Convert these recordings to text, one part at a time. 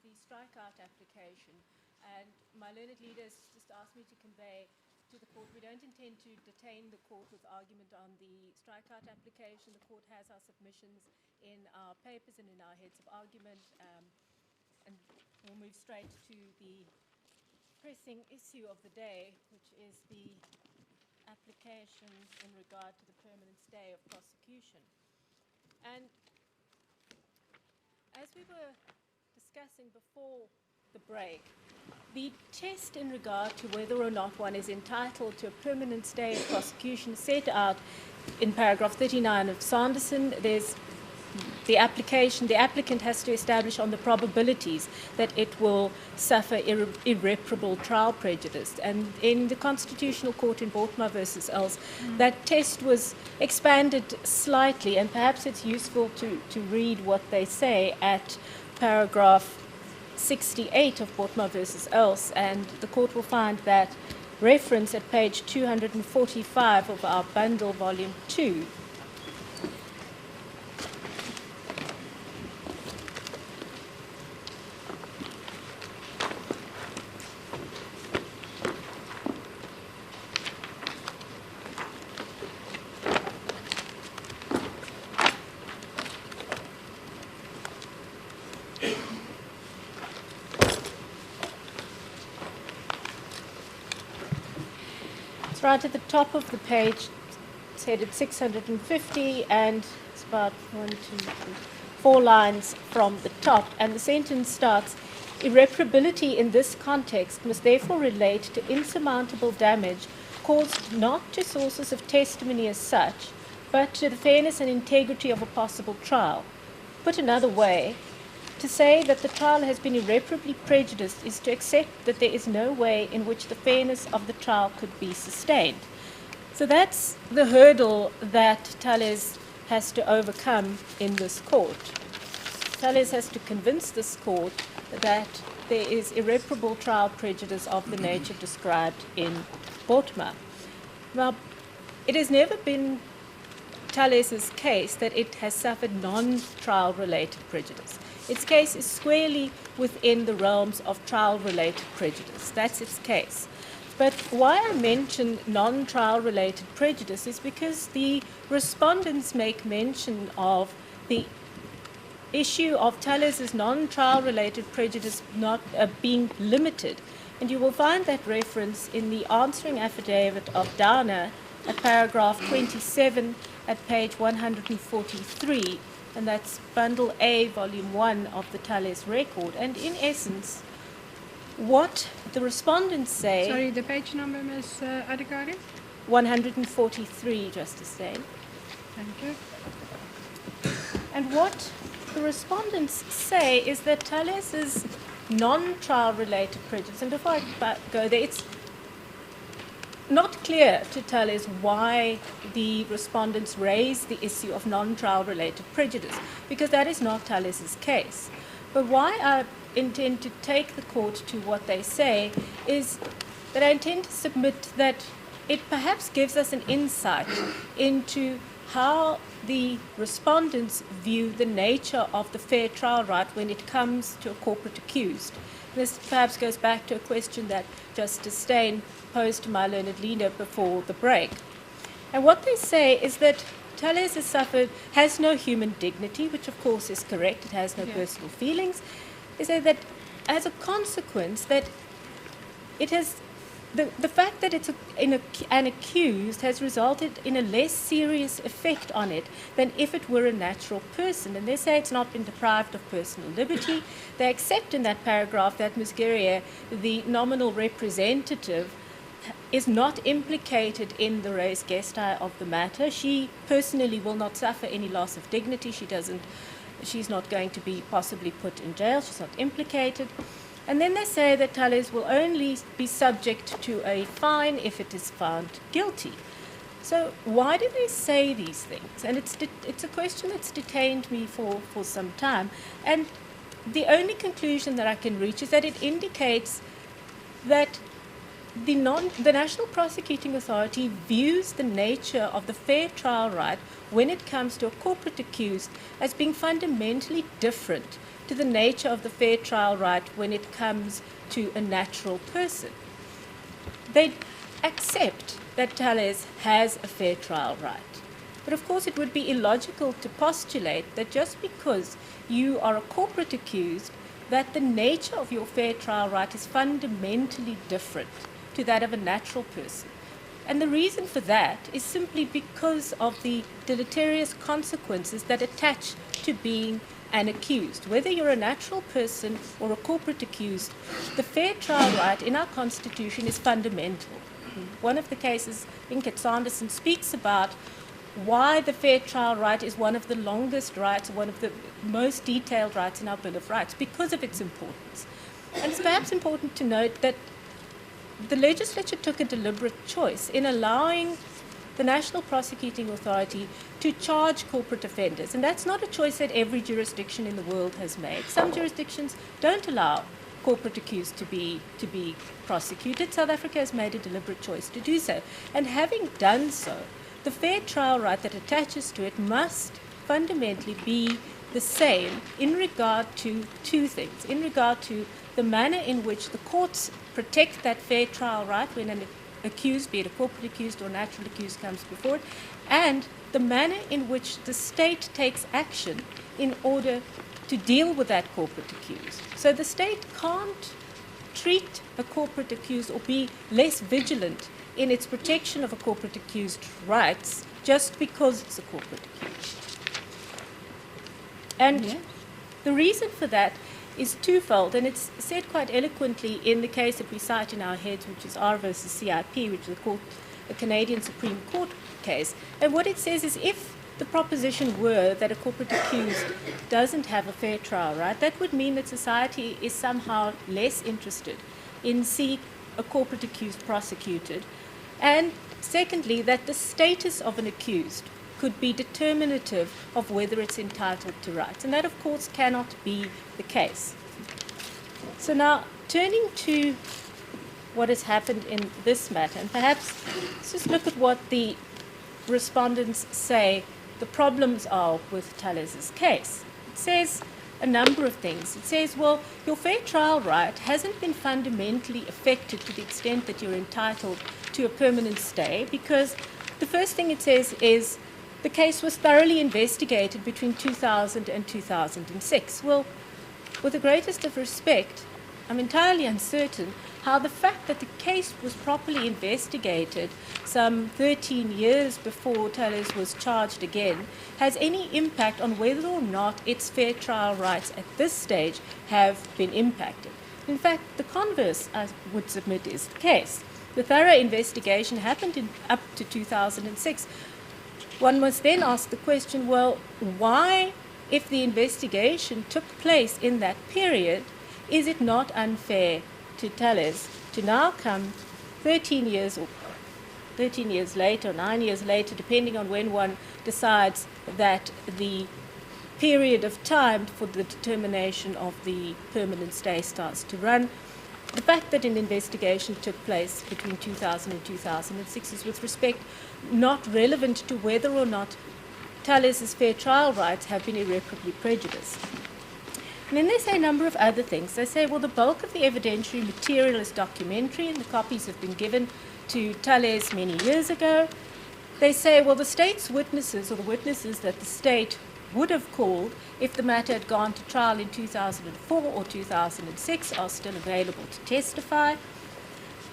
the strikeout application. And my learned leaders just asked me to convey to the court, we don't intend to detain the court with argument on the strikeout application. The court has our submissions in our papers and in our heads of argument. And we'll move straight to the pressing issue of the day, which is the application in regard to the permanent stay of prosecution. And as we were discussing before the break, the test in regard to whether or not one is entitled to a permanent stay of prosecution is set out in paragraph 39 of Sanderson. There's the applicant has to establish on the probabilities that it will suffer irreparable trial prejudice. And in the Constitutional Court in Bortma versus Else, that test was expanded slightly, and perhaps it's useful to read what they say at paragraph 68 of Bortma versus Else, and the court will find that reference at page 245 of our bundle, volume 2. Right at the top of the page, it's headed 650, and it's about 4 lines from the top, and the sentence starts, irreparability in this context must therefore relate to insurmountable damage caused not to sources of testimony as such, but to the fairness and integrity of a possible trial. Put another way, to say that the trial has been irreparably prejudiced is to accept that there is no way in which the fairness of the trial could be sustained. So that's the hurdle that Thales has to overcome in this court. Thales has to convince this court that there is irreparable trial prejudice of the nature described in Bortma. Now, it has never been Thales's case that it has suffered non-trial related prejudice. Its case is squarely within the realms of trial-related prejudice. That's its case. But why I mention non-trial related prejudice is because the respondents make mention of the issue of Tallis's non-trial related prejudice not being limited. And you will find that reference in the answering affidavit of Downer at paragraph 27 at page 143. And that's Bundle A, Volume 1 of the Thales record. And in essence, what the respondents say... Sorry, the page number, Ms. Adhikari? 143, Justice Dane. Thank you. And what the respondents say is that Thales's non-trial related prejudice, and before I go there, it's not clear to Thales why the respondents raise the issue of non-trial related prejudice, because that is not Thales's case. But why I intend to take the court to what they say is that I intend to submit that it perhaps gives us an insight into how the respondents view the nature of the fair trial right when it comes to a corporate accused. This perhaps goes back to a question that Justice Steyn posed to my learned leader before the break. And what they say is that Thales has no human dignity, which of course is correct, it has no personal feelings. They say that as a consequence that it has, the fact that it's an accused has resulted in a less serious effect on it than if it were a natural person. And they say it's not been deprived of personal liberty. They accept in that paragraph that Ms. Guerrier, the nominal representative, is not implicated in the res gestae of the matter. She personally will not suffer any loss of dignity. She's not going to be possibly put in jail. She's not implicated. And then they say that Thales will only be subject to a fine if it is found guilty. So why do they say these things? And it's a question that's detained me for some time. And the only conclusion that I can reach is that it indicates that the National Prosecuting Authority views the nature of the fair trial right when it comes to a corporate accused as being fundamentally different to the nature of the fair trial right when it comes to a natural person. They accept that Thales has a fair trial right. But of course it would be illogical to postulate that just because you are a corporate accused, that the nature of your fair trial right is fundamentally different to that of a natural person. And the reason for that is simply because of the deleterious consequences that attach to being an accused. Whether you're a natural person or a corporate accused, the fair trial right in our Constitution is fundamental. One of the cases, I think it's Sanderson, speaks about why the fair trial right is one of the longest rights, one of the most detailed rights in our Bill of Rights, because of its importance. And it's perhaps important to note that the legislature took a deliberate choice in allowing the National Prosecuting Authority to charge corporate offenders. And that's not a choice that every jurisdiction in the world has made. Some jurisdictions don't allow corporate accused to be prosecuted. South Africa has made a deliberate choice to do so. And having done so, the fair trial right that attaches to it must fundamentally be the same in regard to two things. In regard to the manner in which the courts protect that fair trial right when an accused, be it a corporate accused or natural accused, comes before it, and the manner in which the state takes action in order to deal with that corporate accused. So the state can't treat a corporate accused or be less vigilant in its protection of a corporate accused rights just because it's a corporate accused. And the reason for that is twofold, and it's said quite eloquently in the case that we cite in our heads, which is R versus CIP, which is a Canadian Supreme Court case. And what it says is if the proposition were that a corporate accused doesn't have a fair trial right, that would mean that society is somehow less interested in seeing a corporate accused prosecuted. And secondly, that the status of an accused could be determinative of whether it's entitled to rights. And that, of course, cannot be the case. So now, turning to what has happened in this matter, and perhaps let's just look at what the respondents say the problems are with Thales's case. It says a number of things. It says, well, your fair trial right hasn't been fundamentally affected to the extent that you're entitled to a permanent stay, because the first thing it says is the case was thoroughly investigated between 2000 and 2006. Well, with the greatest of respect, I'm entirely uncertain how the fact that the case was properly investigated some 13 years before Thales was charged again has any impact on whether or not its fair trial rights at this stage have been impacted. In fact, the converse, I would submit, is the case. The thorough investigation happened up to 2006. One must then ask the question, well, why, if the investigation took place in that period, is it not unfair to Thales to now come 13 years later, 9 years later, depending on when one decides that the period of time for the determination of the permanent stay starts to run. The fact that an investigation took place between 2000 and 2006 is, with respect, not relevant to whether or not Thales's fair trial rights have been irreparably prejudiced. And then they say a number of other things. They say, well, the bulk of the evidentiary material is documentary, and the copies have been given to Thales many years ago. They say, well, the state's witnesses, or the witnesses that the state would have called if the matter had gone to trial in 2004 or 2006, are still available to testify.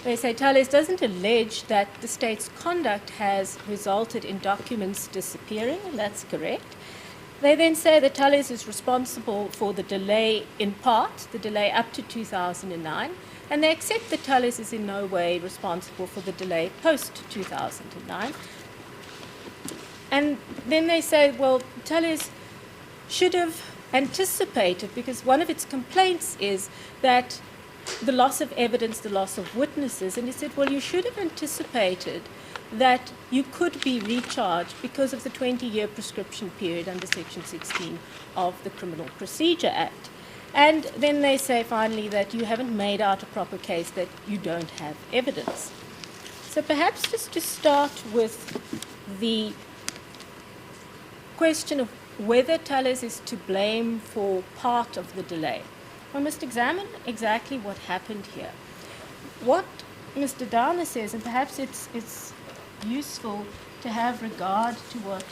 They say Thales doesn't allege that the state's conduct has resulted in documents disappearing, and that's correct. They then say that Thales is responsible for the delay, in part, the delay up to 2009, and they accept that Thales is in no way responsible for the delay post-2009. And then they say, well, Thales should have anticipated, because one of its complaints is that the loss of evidence, the loss of witnesses, and he said, well, you should have anticipated that you could be recharged because of the 20-year prescription period under Section 16 of the Criminal Procedure Act. And then they say finally that you haven't made out a proper case, that you don't have evidence. So perhaps just to start with the question of whether Thales is to blame for part of the delay. One must examine exactly what happened here. What Mr. Dana says, and perhaps it's useful to have regard to what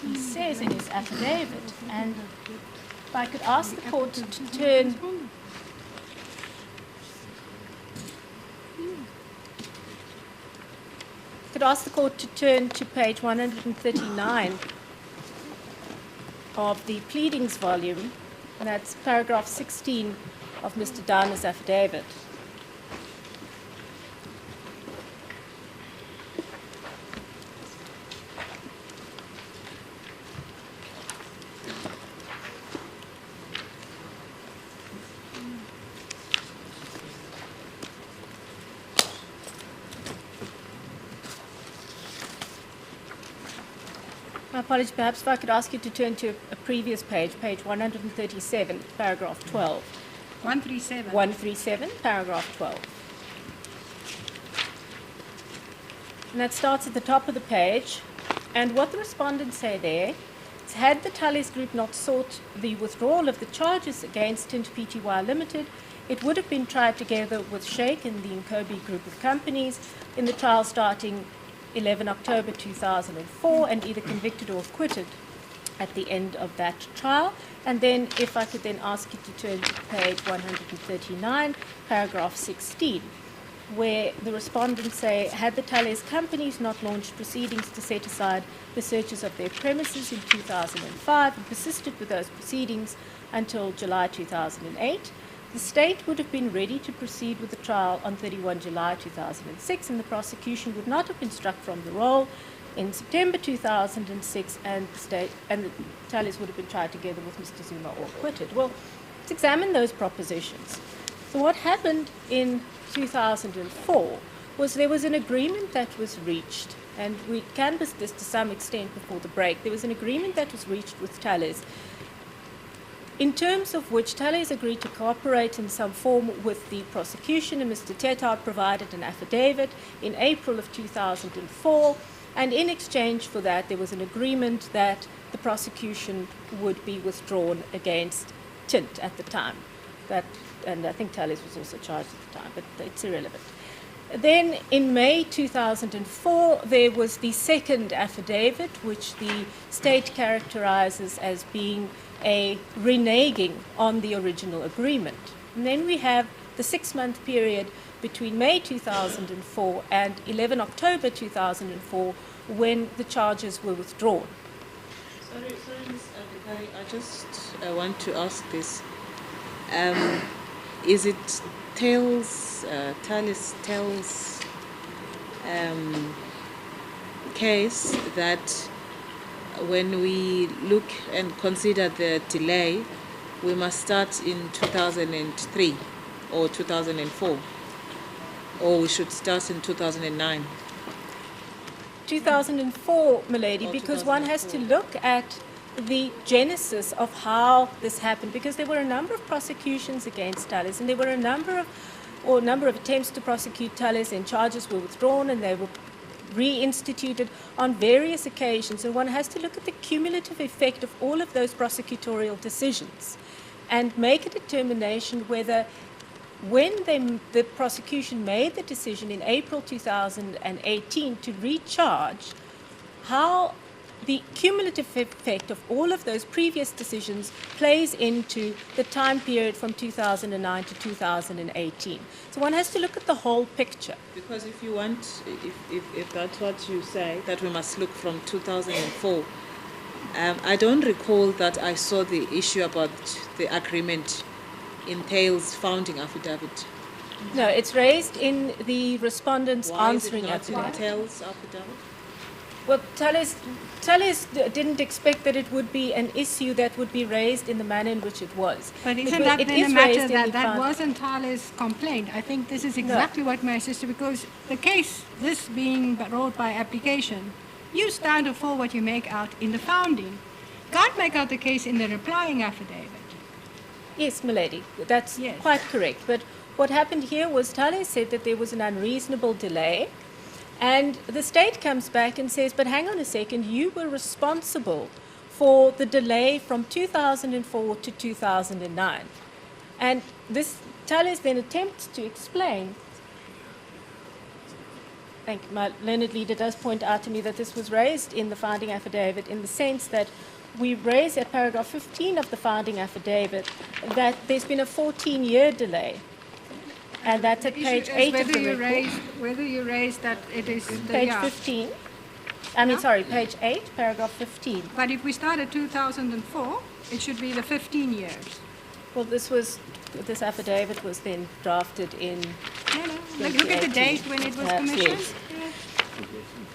he says in his affidavit. And if I could ask the court to turn to page 139 of the pleadings volume, and that's paragraph 16 of Mr. Dana's affidavit. My apologies, perhaps if I could ask you to turn to a previous page, page 137, paragraph 12. 137. 137, paragraph 12. And that starts at the top of the page. And what the respondents say there is, had the Tallis Group not sought the withdrawal of the charges against Tint Pty Limited, it would have been tried together with Shaikh and the Incobi Group of companies in the trial starting 11 October 2004 and either convicted or acquitted at the end of that trial. And then if I could then ask you to turn to page 139, paragraph 16, where the respondents say, had the Thales companies not launched proceedings to set aside the searches of their premises in 2005 and persisted with those proceedings until July 2008, the state would have been ready to proceed with the trial on 31 July 2006, and the prosecution would not have been struck from the roll in September 2006, and the Tallis would have been tried together with Mr. Zuma or acquitted. Well, let's examine those propositions. So what happened in 2004 was there was an agreement that was reached, and we canvassed this to some extent before the break. There was an agreement that was reached with Tallis, in terms of which Thales agreed to cooperate in some form with the prosecution, and Mr. Tetard provided an affidavit in April of 2004, and in exchange for that there was an agreement that the prosecution would be withdrawn against Tint at the time. And I think Thales was also charged at the time, but it's irrelevant. Then in May 2004, there was the second affidavit, which the state characterizes as being a reneging on the original agreement. And then we have the 6-month period between May 2004 and 11 October 2004 when the charges were withdrawn. Sorry, Ms. Adhikari, I just want to ask this. Is it Tallis case that when we look and consider the delay, we must start in 2003 or 2004, or we should start in 2009? 2004, milady, because one has to look at the genesis of how this happened, because there were a number of prosecutions against Tallis, and there were a number of attempts to prosecute Tallis, and charges were withdrawn and they were reinstituted on various occasions, and one has to look at the cumulative effect of all of those prosecutorial decisions and make a determination whether, when the prosecution made the decision in April 2018 to recharge, how the cumulative effect of all of those previous decisions plays into the time period from 2009 to 2018. So one has to look at the whole picture. Because if you want, if that's what you say, that we must look from 2004, I don't recall that I saw the issue about the agreement in Thales' founding affidavit. No, it's raised in the respondent's Why answering is it not in affidavit. Thales' affidavit? Well, Tallis didn't expect that it would be an issue that would be raised in the manner in which it was. But isn't It that is then a raised matter in that the that found- wasn't Thales' complaint? I think this is exactly what my sister, because the case, this being wrote by application, you stand up for what you make out in the founding. Can't make out the case in the replying affidavit. Yes, milady, that's Yes. quite correct. But what happened here was Thales said that there was an unreasonable delay, and the state comes back and says, but hang on a second, you were responsible for the delay from 2004 to 2009. And this Thales then attempts to explain. Thank you. My learned leader does point out to me that this was raised in the founding affidavit in the sense that we raise at paragraph 15 of the founding affidavit that there's been a 14-year delay. And that's at The page issue is 8 of the record. whether you raise that it is the Page yeah. 15. I mean, sorry, page 8, paragraph 15. But if we start at 2004, it should be the 15 years. Well, this affidavit was then drafted in, No, like look at the 2018. date when it was commissioned. Yes.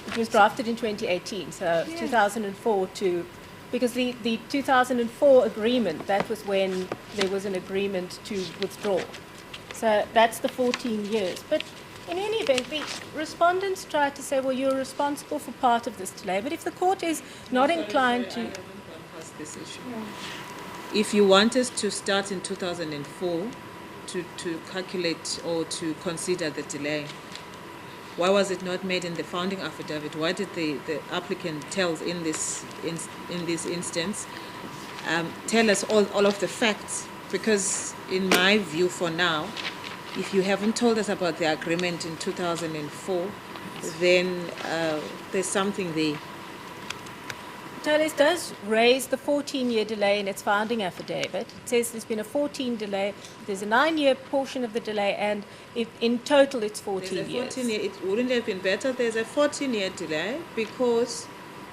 It was drafted in 2018, so 2004 to, because the 2004 agreement, that was when there was an agreement to withdraw. So that's the 14 years. But in any event, the respondents tried to say, well, you're responsible for part of this delay. But if the court is not inclined to... This issue. If you wanted to start in 2004 to calculate or to consider the delay, why was it not made in the founding affidavit? Why did the applicant tell in this instance tell us all of the facts? Because in my view for now, if you haven't told us about the agreement in 2004, then there's something there. Tallis does raise the 14-year delay in its founding affidavit. It says there's been a 14 delay, there's a 9-year portion of the delay, and in total it's 14 years. It wouldn't have been better. There's a 14-year delay because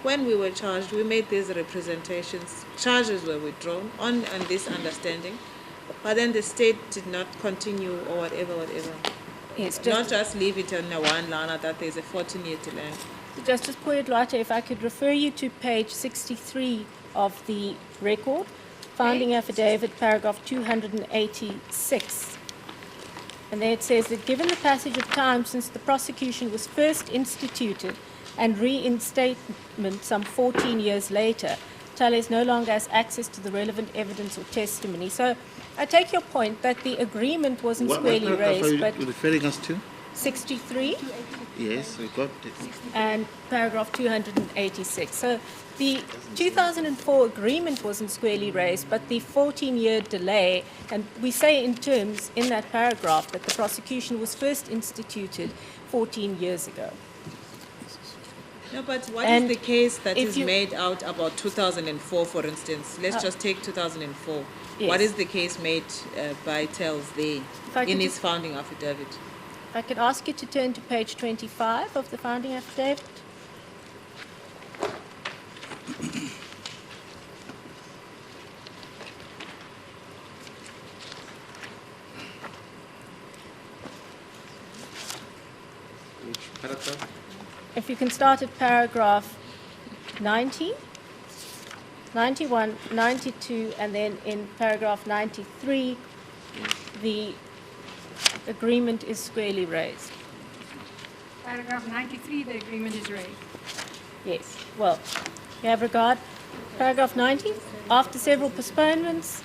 when we were charged, we made these representations. Charges were withdrawn on this understanding, but then the state did not continue or whatever. Yes, Not just leave it on a one liner that there's a 14-year delay. Justice Poyedwate, if I could refer you to page 63 of the record, founding affidavit, paragraph 286. And there it says that given the passage of time since the prosecution was first instituted and reinstatement some 14 years later, Thales no longer has access to the relevant evidence or testimony. So I take your point that the agreement wasn't squarely raised, but You're referring us to? 63 Yes, we got it. and paragraph 286. So the 2004 agreement wasn't squarely raised, but the 14-year delay, and we say in terms in that paragraph that the prosecution was first instituted 14 years ago. No, but what And is the case that if is you- made out about 2004, for instance? Let's just take 2004. Yes. What is the case made by Thales there If I could in just- his founding affidavit? If I could ask you to turn to page 25 of the founding affidavit. Which paragraph? If you can start at paragraph 90, 91, 92, and then in paragraph 93, the agreement is squarely raised. Paragraph 93, the agreement is raised. Yes. Well, you have regard. Paragraph 90, after several postponements,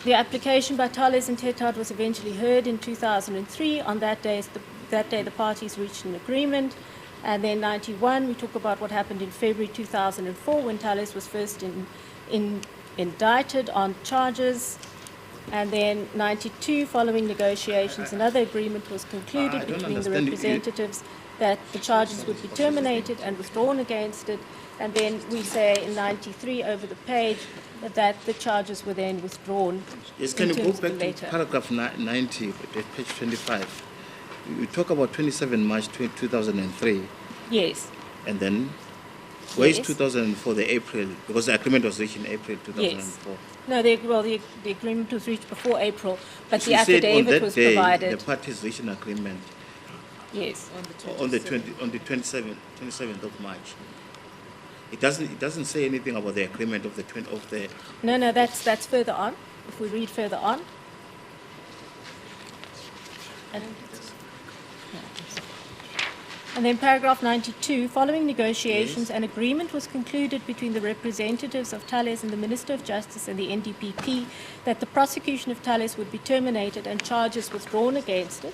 the application by Tallis and Tetard was eventually heard in 2003. On that day, the parties reached an agreement. And then 91, we talk about what happened in February 2004 when Tallis was first indicted on charges. And then 92, following negotiations, another agreement was concluded I don't between the understand. representatives that the charges would be terminated and withdrawn against it. And then we say in 93 over the page that the charges were then withdrawn. Yes, can in you go terms of the back to later. paragraph 90, page 25? You talk about 27 March 2003, Yes, and then where is Yes. 2004, the April? Because the agreement was reached in April 2004. no, the agreement was reached before April, but the You said on affidavit that was day, provided. the parties reached an agreement Yes, on the 27th of March. It doesn't say anything about the agreement of the no, that's further on. If we read further on. And And then paragraph 92, following negotiations, an agreement was concluded between the representatives of Thales and the Minister of Justice and the NDPP that the prosecution of Thales would be terminated and charges withdrawn against it.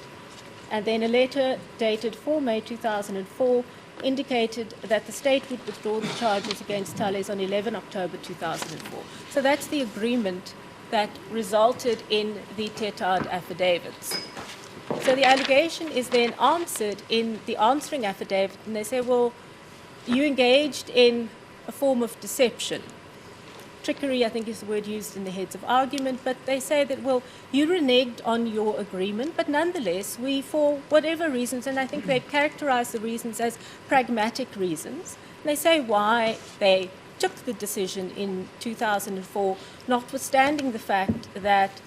And then a letter dated 4 May 2004 indicated that the state would withdraw the charges against Thales on 11 October 2004. So that's the agreement that resulted in the Tetard affidavits. So the allegation is then answered in the answering affidavit, and they say, well, you engaged in a form of deception. Trickery, I think, is the word used in the heads of argument, but they say that, well, you reneged on your agreement, but nonetheless, we, for whatever reasons, and I think they characterize the reasons as pragmatic reasons, and they say why they took the decision in 2004, notwithstanding the fact that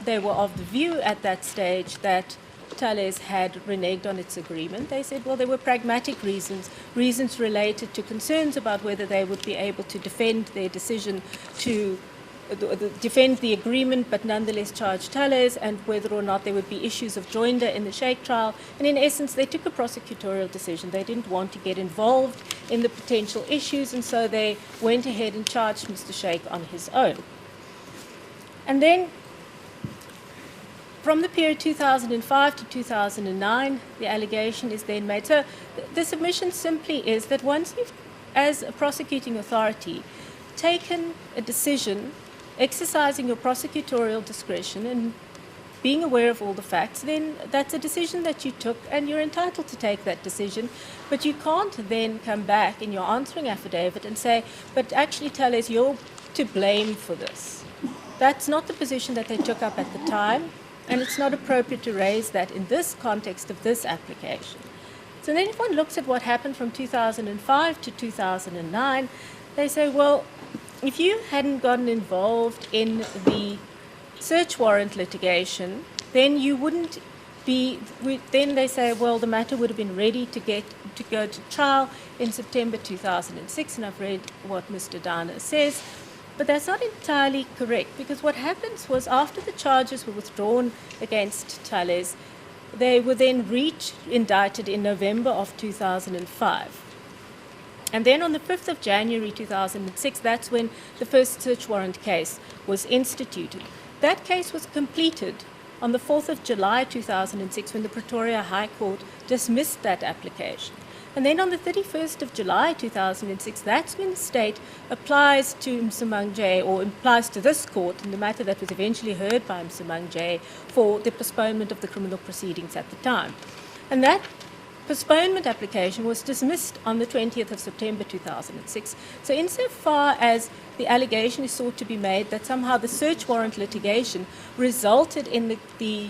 they were of the view at that stage that Thales had reneged on its agreement. They said, well, there were pragmatic reasons, reasons related to concerns about whether they would be able to defend their decision to defend the agreement, but nonetheless charge Thales, and whether or not there would be issues of joinder in the Shaikh trial. And in essence, they took a prosecutorial decision. They didn't want to get involved in the potential issues, and so they went ahead and charged Mr. Shaikh on his own. And then from the period 2005 to 2009, the allegation is then made. So the submission simply is that once you've, as a prosecuting authority, taken a decision, exercising your prosecutorial discretion and being aware of all the facts, then that's a decision that you took and you're entitled to take that decision. But you can't then come back in your answering affidavit and say, but actually Thales, you're to blame for this. That's not the position that they took up at the time. And it's not appropriate to raise that in this context of this application. So then if one looks at what happened from 2005 to 2009, they say, well, if you hadn't gotten involved in the search warrant litigation, then you wouldn't be, then they say, well, the matter would have been ready to go to trial in September 2006, and I've read what Mr. Dana says. But that's not entirely correct, because what happens was after the charges were withdrawn against Thales, they were then re-indicted in November of 2005. And then on the 5th of January 2006, that's when the first search warrant case was instituted. That case was completed on the 4th of July 2006 when the Pretoria High Court dismissed that application. And then on the 31st of July 2006, that's when the state applies to Msimang J, or applies to this court in the matter that was eventually heard by Msimang J, for the postponement of the criminal proceedings at the time. And that postponement application was dismissed on the 20th of September 2006. So insofar as the allegation is sought to be made that somehow the search warrant litigation resulted in the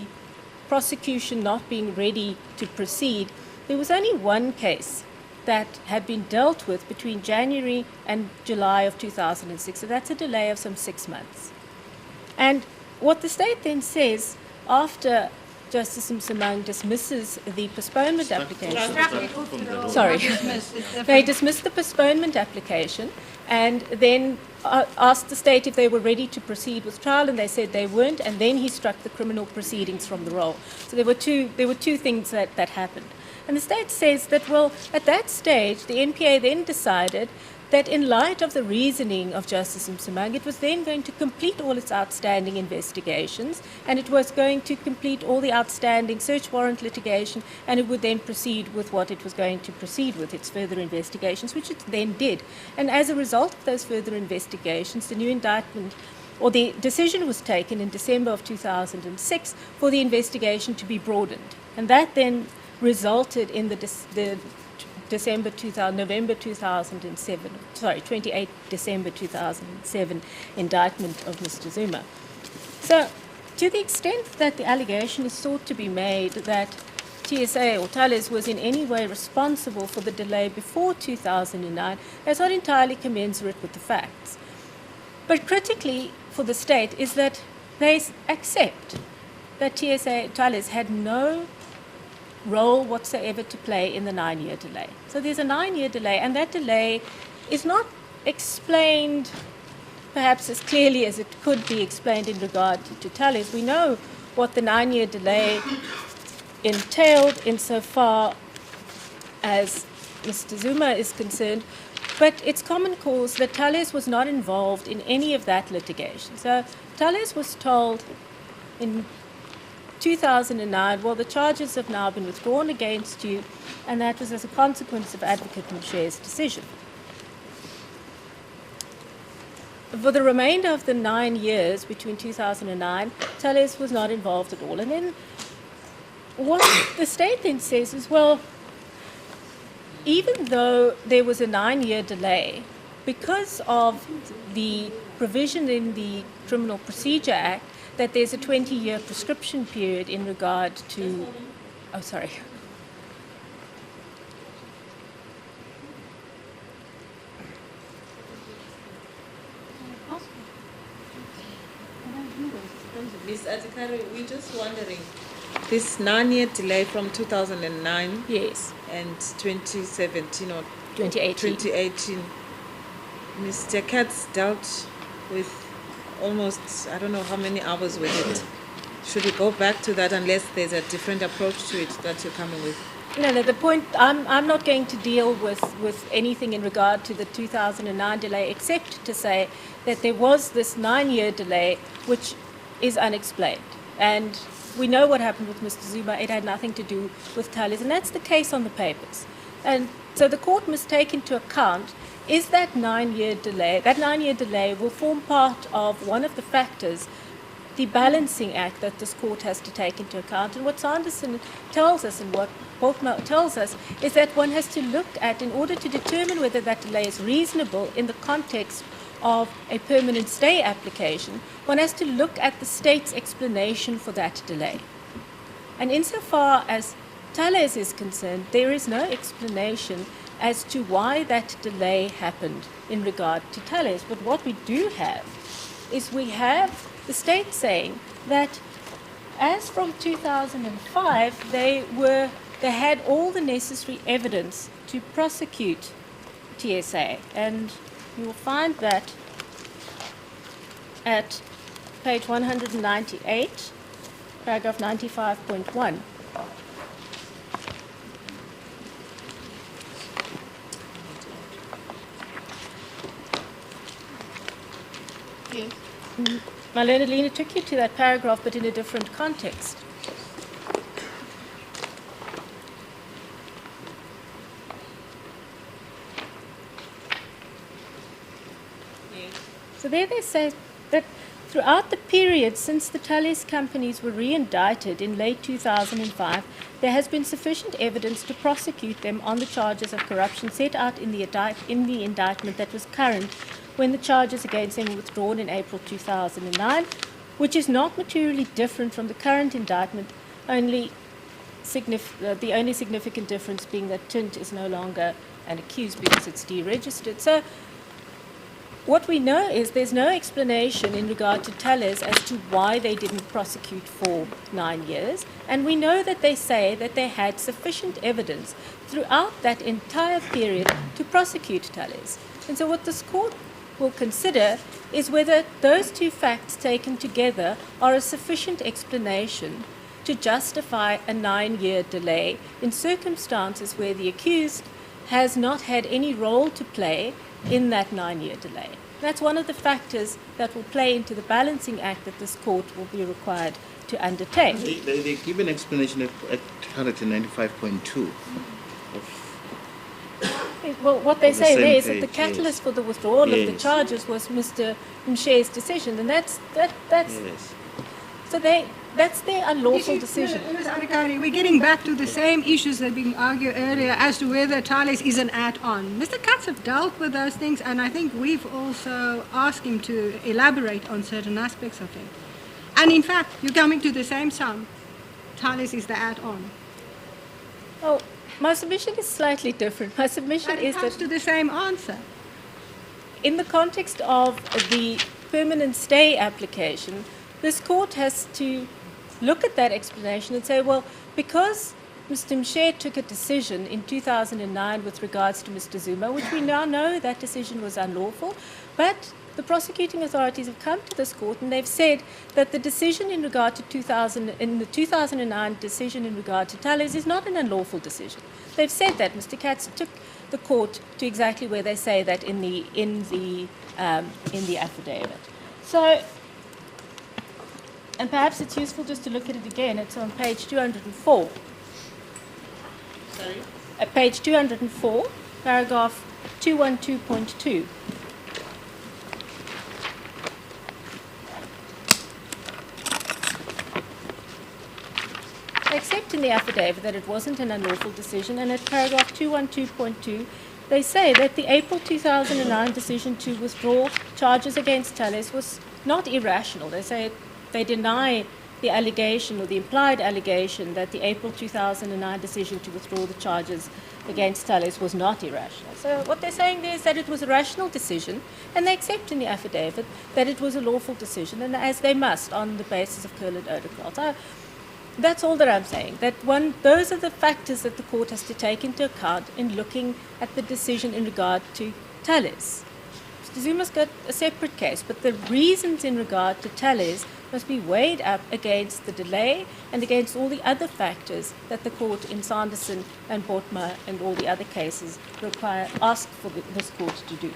prosecution not being ready to proceed, there was only one case that had been dealt with between January and July of 2006. So that's a delay of some 6 months. And what the state then says after Justice Msimang dismisses the postponement application. Sorry. They dismissed the postponement application and then asked the state if they were ready to proceed with trial, and they said they weren't, and then he struck the criminal proceedings from the roll. So there were two things that happened. And the state says that, well, at that stage, the NPA then decided that in light of the reasoning of Justice Msimang, it was then going to complete all its outstanding investigations, and it was going to complete all the outstanding search warrant litigation, and it would then proceed with what it was going to proceed with, its further investigations, which it then did. And as a result of those further investigations, the new indictment, or the decision was taken in December of 2006 for the investigation to be broadened. And that then resulted in the November 2007, 28 December 2007 indictment of Mr. Zuma. So to the extent that the allegation is sought to be made that TSA or Tallis was in any way responsible for the delay before 2009, that's not entirely commensurate with the facts. But critically for the state is that they accept that Tallis had no role whatsoever to play in the 9-year delay. So there's a 9-year delay, and that delay is not explained perhaps as clearly as it could be explained in regard to Thales. We know what the 9-year delay entailed insofar as Mr. Zuma is concerned, but it's common cause that Thales was not involved in any of that litigation. So Thales was told in 2009, well, the charges have now been withdrawn against you, and that was as a consequence of Advocate Mshe's decision. For the remainder of the 9 years between 2009, Thales was not involved at all. And then what the state then says is, well, even though there was a 9-year delay, because of the provision in the Criminal Procedure Act that there's a 20-year prescription period in regard to, oh, sorry. Ms. Adhikari, we're just wondering, this 9-year delay from 2009 Yes, and 2017 or 2018. Mr. Katz dealt with almost, I don't know how many hours with it. Should we go back to that unless there's a different approach to it that you're coming with? No, the point, I'm not going to deal with anything in regard to the 2009 delay, except to say that there was this 9-year delay, which is unexplained. And we know what happened with Mr. Zuma. It had nothing to do with Tallis, and that's the case on the papers. And so the court must take into account, is that 9-year delay, that 9-year delay will form part of one of the factors, the balancing act that this court has to take into account. And what Sanderson tells us and what Boltmer tells us is that one has to look at, in order to determine whether that delay is reasonable in the context of a permanent stay application, one has to look at the state's explanation for that delay. And insofar as Thales is concerned, there is no explanation as to why that delay happened in regard to Thales. But what we do have is we have the state saying that as from 2005, they had all the necessary evidence to prosecute TSA. And you will find that at page 198, paragraph 95.1. Yes. My learned Lena took you to that paragraph, but in a different context. So there they say that throughout the period since the Tallis companies were re-indicted in late 2005, there has been sufficient evidence to prosecute them on the charges of corruption set out in the indictment that was current when the charges against them were withdrawn in April 2009, which is not materially different from the current indictment, the only significant difference being that Tint is no longer an accused because it's deregistered. So what we know is there's no explanation in regard to Thales as to why they didn't prosecute for 9 years. And we know that they say that they had sufficient evidence throughout that entire period to prosecute Thales. And so what this court will consider is whether those two facts taken together are a sufficient explanation to justify a 9-year delay in circumstances where the accused has not had any role to play in that 9-year delay. That's one of the factors that will play into the balancing act that this court will be required to undertake. They give an explanation at 195.2 of well, what they on the say same there is that page, the catalyst for the withdrawal of the Yes. charges was Mr. Mshe's decision, and that's yes. so that's their unlawful decision. Ms. Adhikari, we're getting back to the same issues that have been argued earlier as to whether Thales is an add-on. Mr. Katz have dealt with those things, and I think we've also asked him to elaborate on certain aspects of it. And in fact, you're coming to the same sum. Thales is the add-on. Oh, my submission is slightly different. My submission But it is comes that to the same answer. in the context of the permanent stay application, this court has to look at that explanation and say, well, because Mr. Mshe took a decision in 2009 with regards to Mr. Zuma, which we now know that decision was unlawful, but the prosecuting authorities have come to this court and they've said that the decision in regard to the 2009 decision in regard to Thales is not an unlawful decision. They've said that. Mr. Katz took the court to exactly where they say that in the affidavit. So, and perhaps it's useful just to look at it again. It's on page 204. Sorry? At page 204, paragraph 212.2. They accept in the affidavit that it wasn't an unlawful decision, and at paragraph 212.2, they say that the April 2009 decision to withdraw charges against Tallis was not irrational. They say they deny the allegation or the implied allegation that the April 2009 decision to withdraw the charges against Tallis was not irrational. So what they're saying there is that it was a rational decision, and they accept in the affidavit that it was a lawful decision, and as they must on the basis of Curl and Oderkral. So that's all that I'm saying. Those are the factors that the court has to take into account in looking at the decision in regard to Tallis. Mr. Zuma's got a separate case, but the reasons in regard to Tallis must be weighed up against the delay and against all the other factors that the court in Sanderson and Botma and all the other cases ask for this court to do.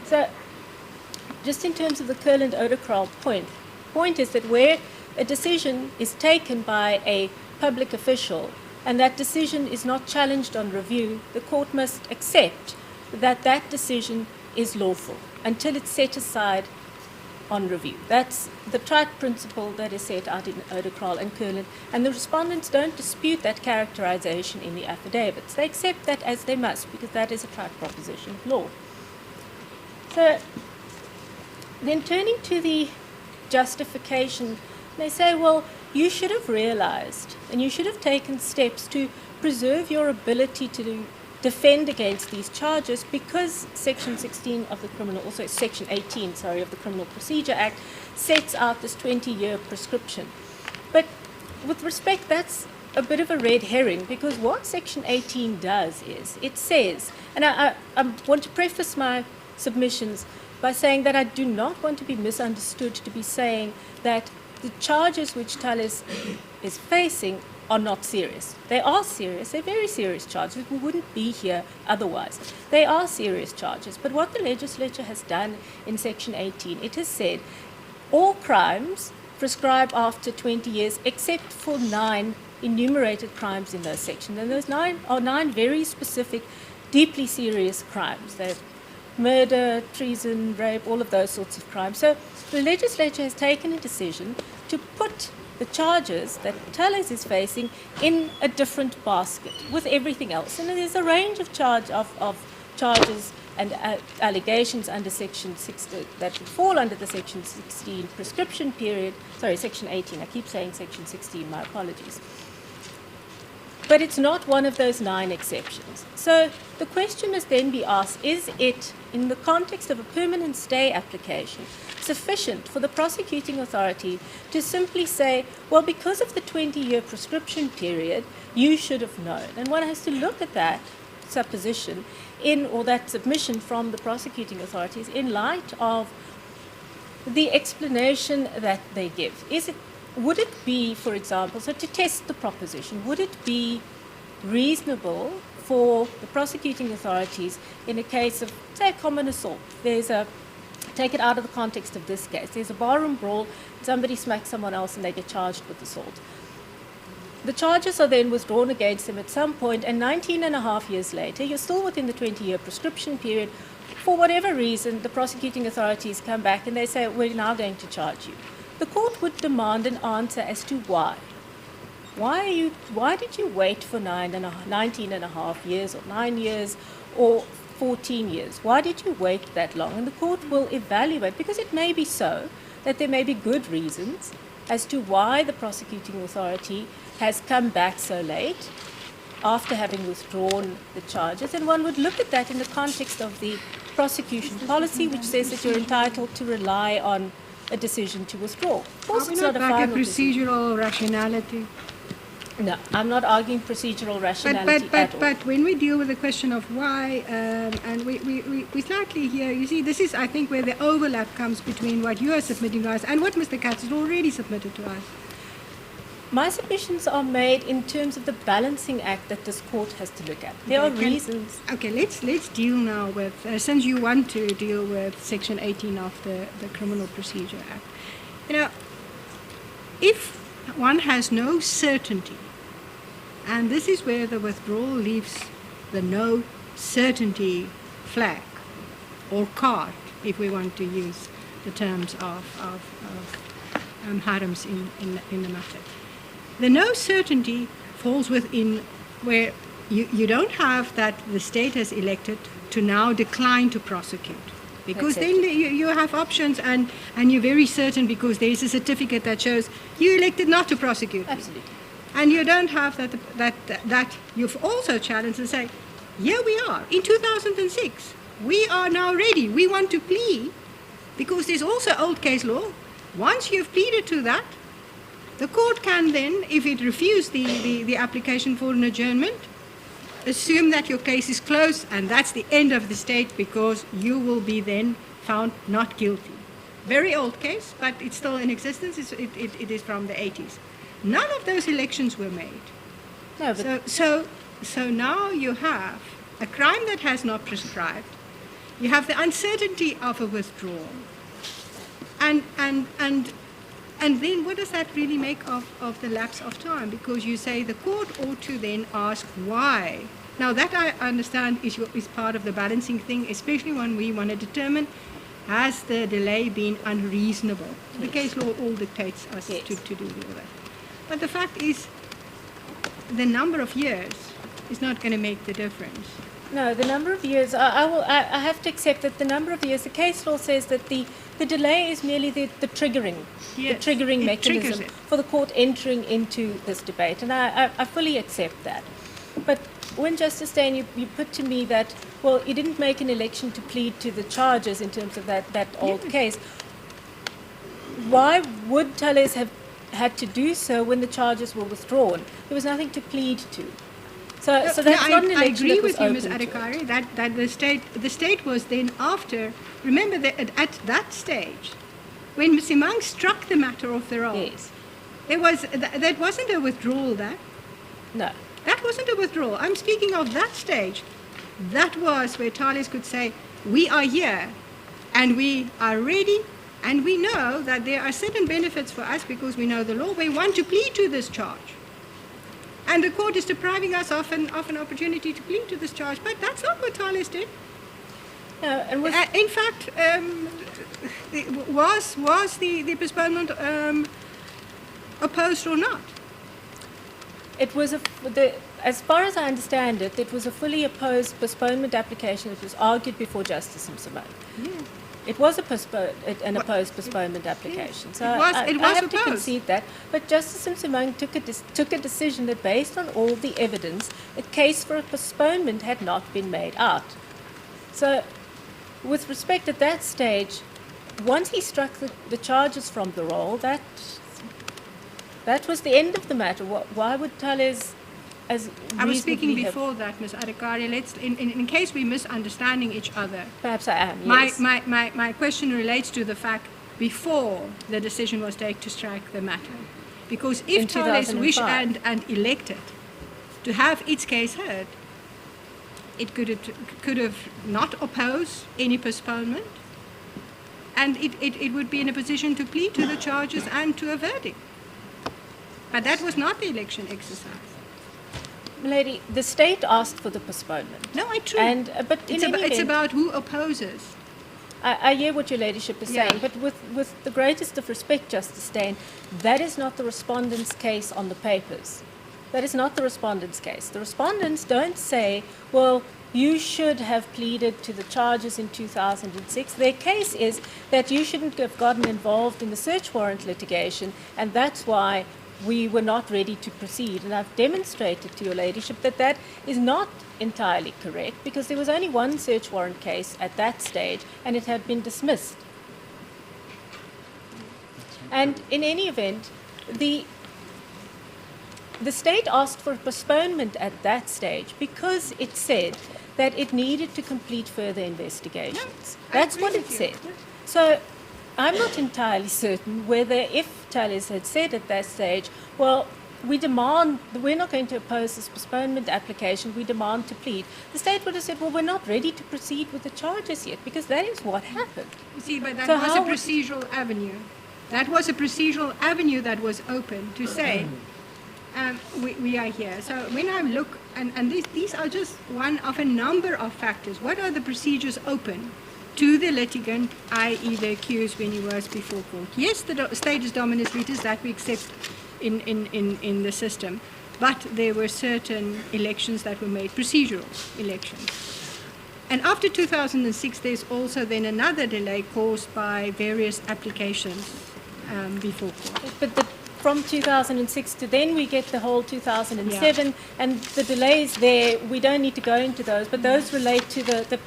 So, just in terms of the Curl and Oderkral point is that where a decision is taken by a public official and that decision is not challenged on review, the court must accept that that decision is lawful until it's set aside on review. That's the trite principle that is set out in Oderkral and Curlin, and the respondents don't dispute that characterization in the affidavits. They accept that as they must, because that is a trite proposition of law. So, then turning to the justification, they say, well, you should have realized and you should have taken steps to preserve your ability to defend against these charges because Section 16 of the Criminal, also Section 18, of the Criminal Procedure Act sets out this 20-year prescription. But with respect, that's a bit of a red herring because what Section 18 does is it says, and I want to preface my submissions by saying that I do not want to be misunderstood to be saying that the charges which Tallis is facing are not serious. They are serious. They're very serious charges. We wouldn't be here otherwise. They are serious charges. But what the legislature has done in Section 18, it has said all crimes prescribe after 20 years except for 9 enumerated crimes in those sections. And those 9 are 9 very specific, deeply serious crimes. They're murder, treason, rape, all of those sorts of crimes. So the legislature has taken a decision to put the charges that Tallis is facing in a different basket with everything else. And there's a range of charges and allegations under Section 16 that would fall under the Section 16 prescription period. Sorry, Section 18. I keep saying Section 16. My apologies. But it's not one of those 9 exceptions. So the question must then be asked, is it, in the context of a permanent stay application, sufficient for the prosecuting authority to simply say, well, because of the 20-year prescription period, you should have known? And one has to look at that supposition or that submission from the prosecuting authorities in light of the explanation that they give. Would it be, for example, so to test the proposition, would it be reasonable for the prosecuting authorities in a case of, say, a common assault? Take it out of the context of this case. There's a barroom brawl, somebody smacks someone else and they get charged with assault. The charges are then withdrawn against them at some point, and 19 and a half years later, you're still within the 20-year prescription period. For whatever reason, the prosecuting authorities come back and they say, we're now going to charge you. The court would demand an answer as to why. Why did you wait for 19 and a half years or 9 years or 14 years? Why did you wait that long? And the court will evaluate, because it may be so that there may be good reasons as to why the prosecuting authority has come back so late after having withdrawn the charges. And one would look at that in the context of the prosecution policy, which says that you're entitled to rely on a decision to withdraw. Of course, Are we it's not not a back at final decision. procedural rationality? No, I'm not arguing procedural rationality at all. But when we deal with the question of why, and we slightly here, you see, this is, I think, where the overlap comes between what you are submitting to us and what Mr. Katz has already submitted to us. My submissions are made in terms of the balancing act that this court has to look at. There are reasons. Okay, let's deal now with, since you want to deal with Section 18 of the Criminal Procedure Act. You know, if one has no certainty, and this is where the withdrawal leaves the no certainty flag or card, if we want to use the terms of Harams in the matter. The no certainty falls within where you don't have that the state has elected to now decline to prosecute. Because then you have options and you're very certain because there's a certificate that shows you elected not to prosecute. Absolutely. And you don't have that you've also challenged and say, here we are, in 2006, we are now ready, we want to plead, because there's also old case law. Once you've pleaded to that, the court can then, if it refused the application for an adjournment, assume that your case is closed and that's the end of the state because you will be then found not guilty. Very old case, but it's still in existence. It is from the 80s. None of those elections were made. No, but So now you have a crime that has not prescribed. You have the uncertainty of a withdrawal. And then what does that really make of the lapse of time? Because you say the court ought to then ask why. Now that I understand is part of the balancing thing, especially when we want to determine has the delay been unreasonable. Yes. The case law all dictates us yes. to do all that. But the fact is the number of years is not going to make the difference. No, the number of years, I have to accept that the number of years, the case law says that the delay is merely the triggering, yes, the triggering mechanism it. for the court entering into this debate, and I fully accept that. But when Justice Steyn, you put to me that, well, you didn't make an election to plead to the charges in terms of that old case, why would Thales have had to do so when the charges were withdrawn? There was nothing to plead to. So that's not an election. I agree with you, Ms. open to it. Adhikari, that the state was then after. Remember that at that stage, when Ms. Simang struck the matter off the roll, Yes. that wasn't a withdrawal. No. That wasn't a withdrawal. I'm speaking of that stage. That was where Tallis could say, we are here, and we are ready, and we know that there are certain benefits for us because we know the law. We want to plead to this charge. And the court is depriving us of an opportunity to plead to this charge. But that's not what Thales did. No, and in fact, was the postponement opposed or not? it was as far as I understand it, it was a fully opposed postponement application that was argued before Justice Simang. Yeah. It was an opposed postponement application. So it was I have opposed. to concede that. But Justice Simang took a decision that based on all the evidence, a case for a postponement had not been made out. So with respect at that stage, once he struck the charges from the roll, that was the end of the matter. Why would Thales, as I was speaking reasonably before that, Ms. Adhikari. Let's, in case we're misunderstanding each other. Perhaps I am, yes. My question relates to the fact before the decision was taken to strike the matter. Because if Thales wished and elected to have its case heard, it could have not opposed any postponement, and it would be in a position to plead to the charges and to a verdict. But that was not the election exercise. Lady, the state asked for the postponement. No, true. But it's about who opposes. I hear what your ladyship is saying, but with the greatest of respect, Justice Steyn, that is not the respondent's case on the papers. That is not the respondent's case. The respondents don't say, well, you should have pleaded to the charges in 2006. Their case is that you shouldn't have gotten involved in the search warrant litigation, and that's why we were not ready to proceed. And I've demonstrated to your ladyship that that is not entirely correct, because there was only one search warrant case at that stage, and it had been dismissed. And in any event, the state asked for postponement at that stage because it said that it needed to complete further investigations. That's what it said. So I'm not entirely certain whether if Tallis had said at that stage, well, we're not going to oppose this postponement application, we demand to plead, the state would have said, well, we're not ready to proceed with the charges yet, because that is what happened. You see, but that So was a how would- procedural avenue. That was a procedural avenue that was open to say, we are here. So when I look, and these are just one of a number of factors. What are the procedures open to the litigant, i.e. the accused when he was before court? Yes, the status dominus litis, that we accept in the system, but there were certain elections that were made procedural elections. And after 2006, there's also then another delay caused by various applications before court. But from 2006 to then, we get the whole 2007, and the delays there, we don't need to go into those, but those relate to the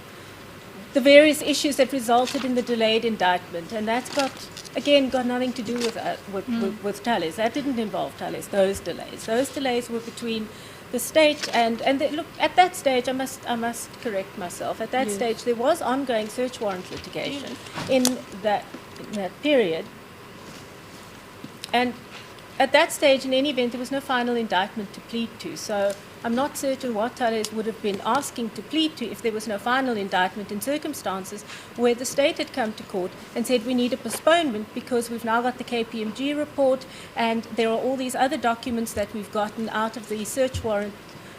various issues that resulted in the delayed indictment, and that's got nothing to do with Tallis. That didn't involve Tallis, those delays. Those delays were between the state and look, at that stage, I must correct myself. At that stage, there was ongoing search warrant litigation in that period. And at that stage, in any event, there was no final indictment to plead to. So I'm not certain what Thales would have been asking to plead to if there was no final indictment in circumstances where the state had come to court and said we need a postponement because we've now got the KPMG report and there are all these other documents that we've gotten out of the search warrants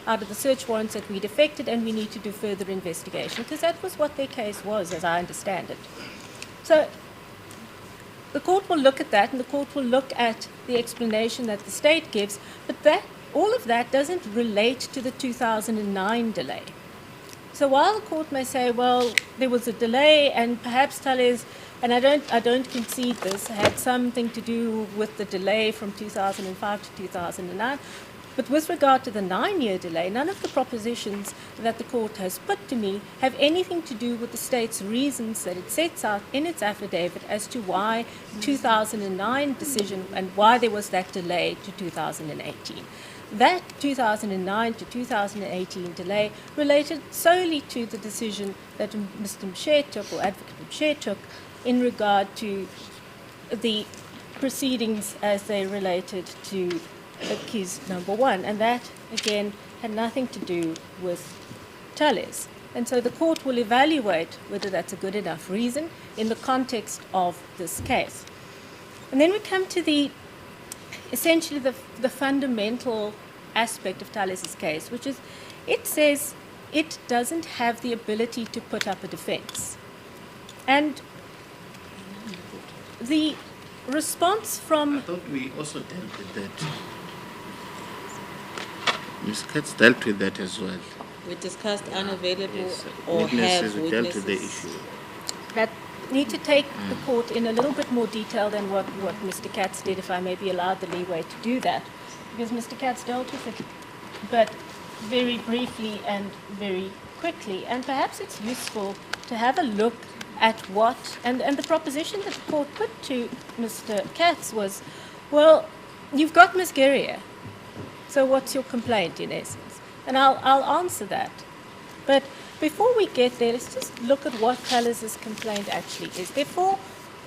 that we'd effected, and we need to do further investigation, because that was what their case was, as I understand it. So the court will look at that, and the court will look at the explanation that the state gives, but all of that doesn't relate to the 2009 delay. So while the court may say, well, there was a delay, and perhaps Tallis, and I don't concede this, had something to do with the delay from 2005 to 2009, but with regard to the 9-year delay, none of the propositions that the court has put to me have anything to do with the state's reasons that it sets out in its affidavit as to why 2009 decision and why there was that delay to 2018. That 2009 to 2018 delay related solely to the decision that Mr. Mshe took, or Advocate Mshe took, in regard to the proceedings as they related to accused number 1, and that again had nothing to do with Tallis. And so the court will evaluate whether that's a good enough reason in the context of this case. And then we come to essentially the fundamental aspect of Tallis's case, which is it says it doesn't have the ability to put up a defense. And the response from... I thought we also dealt with that. Ms. Katz dealt with that as well. We discussed unavailable Yes, or witnesses, have we dealt with the witnesses. issue. that need to take the court in a little bit more detail than what Mr. Katz did, if I may be allowed the leeway to do that, because Mr. Katz dealt with it, but very briefly and very quickly. And perhaps it's useful to have a look at what, and the proposition that the court put to Mr. Katz was, well, you've got Ms. Guerrier, so what's your complaint in essence? And I'll answer that. But before we get there, let's just look at what Tallis's complaint actually is. Therefore,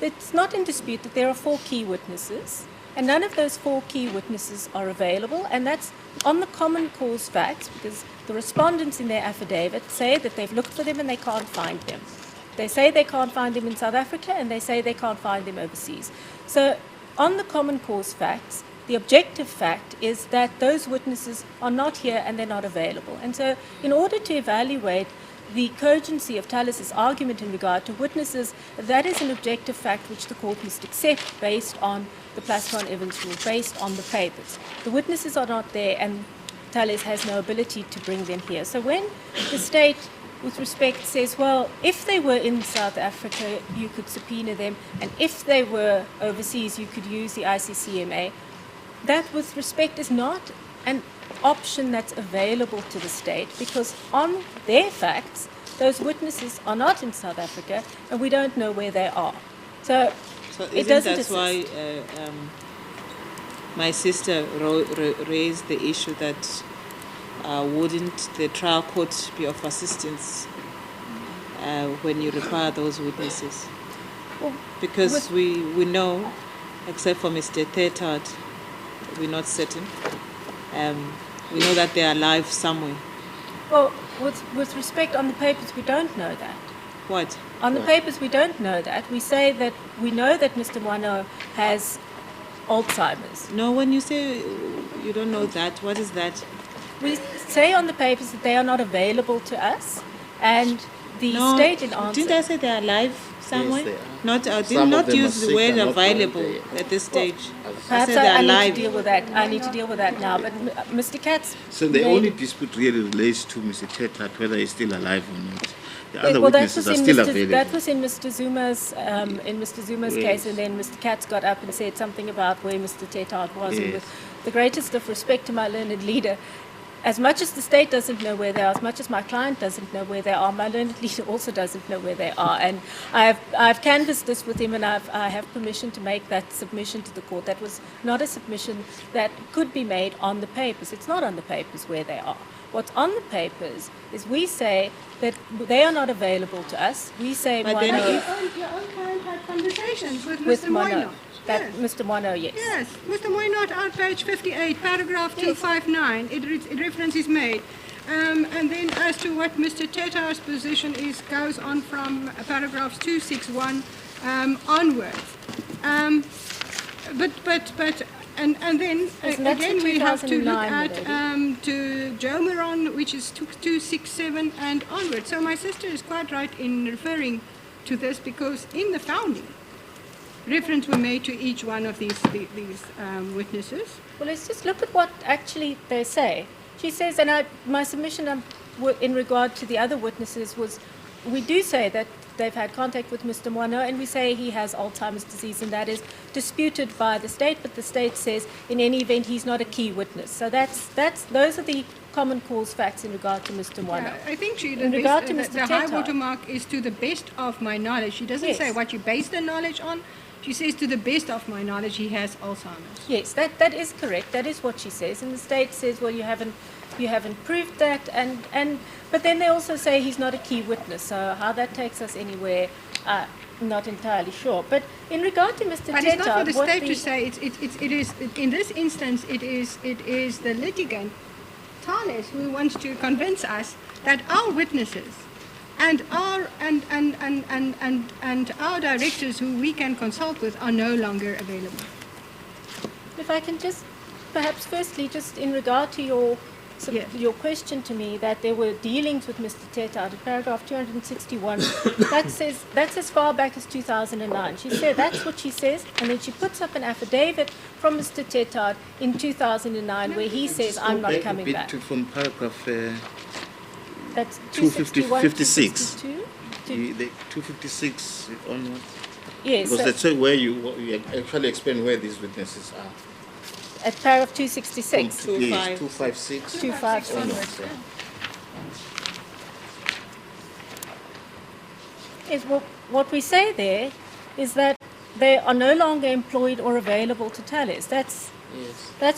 it's not in dispute that there are 4 key witnesses, and none of those 4 key witnesses are available, and that's on the common cause facts, because the respondents in their affidavit say that they've looked for them and they can't find them. They say they can't find them in South Africa, and they say they can't find them overseas. So on the common cause facts, the objective fact is that those witnesses are not here and they're not available. And so in order to evaluate the cogency of Tallis's argument in regard to witnesses, that is an objective fact which the court must accept based on the Plascon-Evans rule, based on the papers. The witnesses are not there, and Tallis has no ability to bring them here. So when the state, with respect, says, well, if they were in South Africa, you could subpoena them, and if they were overseas, you could use the ICCMA, that, with respect, is not an option that's available to the state, because on their facts, those witnesses are not in South Africa, and we don't know where they are. So it isn't doesn't that's assist. why my sister raised the issue that wouldn't the trial court be of assistance when you require those witnesses? Well, Because we know, except for Mr. Tetard, we're not certain. We know that they are alive somewhere. Well, with respect on the papers, we don't know that. What? On the papers, we don't know that. We say that we know that Mr. Mwano has Alzheimer's. No, when you say you don't know that, what is that? We say on the papers that they are not available to us, and the No, state in answer. didn't I say they're alive somewhere? they are. Not, I Some did of not them are use the sick word and not available currently. at this stage. Perhaps said they're I need alive. to deal with that. I need to deal with that now. But Mr. Katz. So the made- only dispute really relates to Mr. Tetard, whether he's still alive or not. The other well, that witnesses was are in still Mr. available. That was in Mr. Zuma's Yes. case, and then Mr. Katz got up and said something about where Mr. Tetard was. And Yes. with the greatest of respect to my learned leader, as much as the state doesn't know where they are, as much as my client doesn't know where they are, my learned leader also doesn't know where they are. And I've canvassed this with him, and I have permission to make that submission to the court. That was not a submission that could be made on the papers. It's not on the papers where they are. What's on the papers is we say that they are not available to us. We say But then Mwano, Your own client had conversations with with Mr. Mwano. Moynot. That Yes. Mr. Mwano, yes. Yes, Mr. Moynot on page 58, paragraph 259, it reference is made. And then as to what Mr. Tetard's position is, goes on from paragraphs 261 onwards. And then Yes, and that's again the we have to look 2009 at to Joe Moron, which is 267 and onwards. So my sister is quite right in referring to this, because in the founding, reference were made to each one of these witnesses. Well, let's just look at what actually they say. She says, and my submission in regard to the other witnesses was, we do say that they've had contact with Mr. Mwano, and we say he has Alzheimer's disease, and that is disputed by the state, but the state says in any event he's not a key witness. So those are the common cause facts in regard to Mr. Mwano. I think In regard to Mr. the high Tetard. watermark is to the best of my knowledge. She doesn't Yes. say what you base the knowledge on. She says to the best of my knowledge he has Alzheimer's. Yes, that is correct. That is what she says, and the state says, well, you haven't proved that, but then they also say he's not a key witness. So how that takes us anywhere, not entirely sure. But in regard to Mr. But it's not for Tetard, the what state to say. It is in this instance. It is the litigant, Thales, who wants to convince us that our witnesses and our directors who we can consult with are no longer available. If I can just, perhaps firstly, just in regard to your Yes. question to me that there were dealings with Mr. Tetard, in paragraph 261, that's as far back as 2009. She said that's what she says, and then she puts up an affidavit from Mr. Tetard in 2009 where he says, I'm not coming back. From paragraph That's 251, 56. 262? the 256 onwards. Yes, Because that's where you actually explain where these witnesses are. at paragraph 266. Two Yes, five. 256. 256. onwards, yeah. Yes, well, what we say there is that they are no longer employed or available to Tallis. That's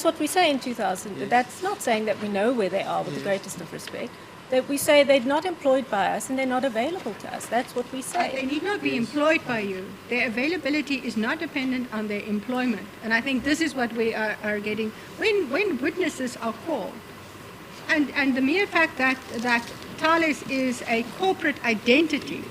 what we say in 2000. Yes. That's not saying that we know where they are with the greatest of respect. That we say they're not employed by us and they're not available to us. That's what we They say. need not be employed by you. Their availability is not dependent on their employment. And I think this is what we are getting. When witnesses are called, and the mere fact that Thales is a corporate identity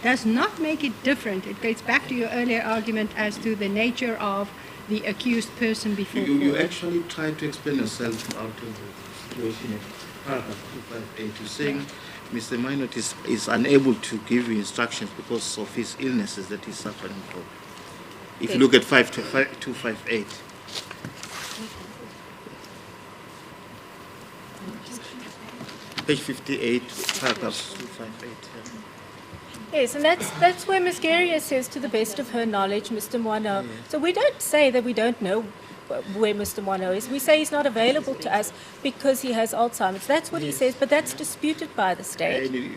does not make it different. It goes back to your earlier argument as to the nature of the accused person before You court. actually try to explain yourself out of the situation in paragraph 258. You're saying Mr. Minot is unable to give you instructions because of his illnesses that he's suffering from. If you look at 258. Page 58, paragraph 258. Yeah. Yes, and that's where Ms. Guerrier says, to the best of her knowledge, Mr. Mwano. So we don't say that we don't know where Mr. Mwano is. We say he's not available to us because he has Alzheimer's. That's what he says, but that's disputed by the state.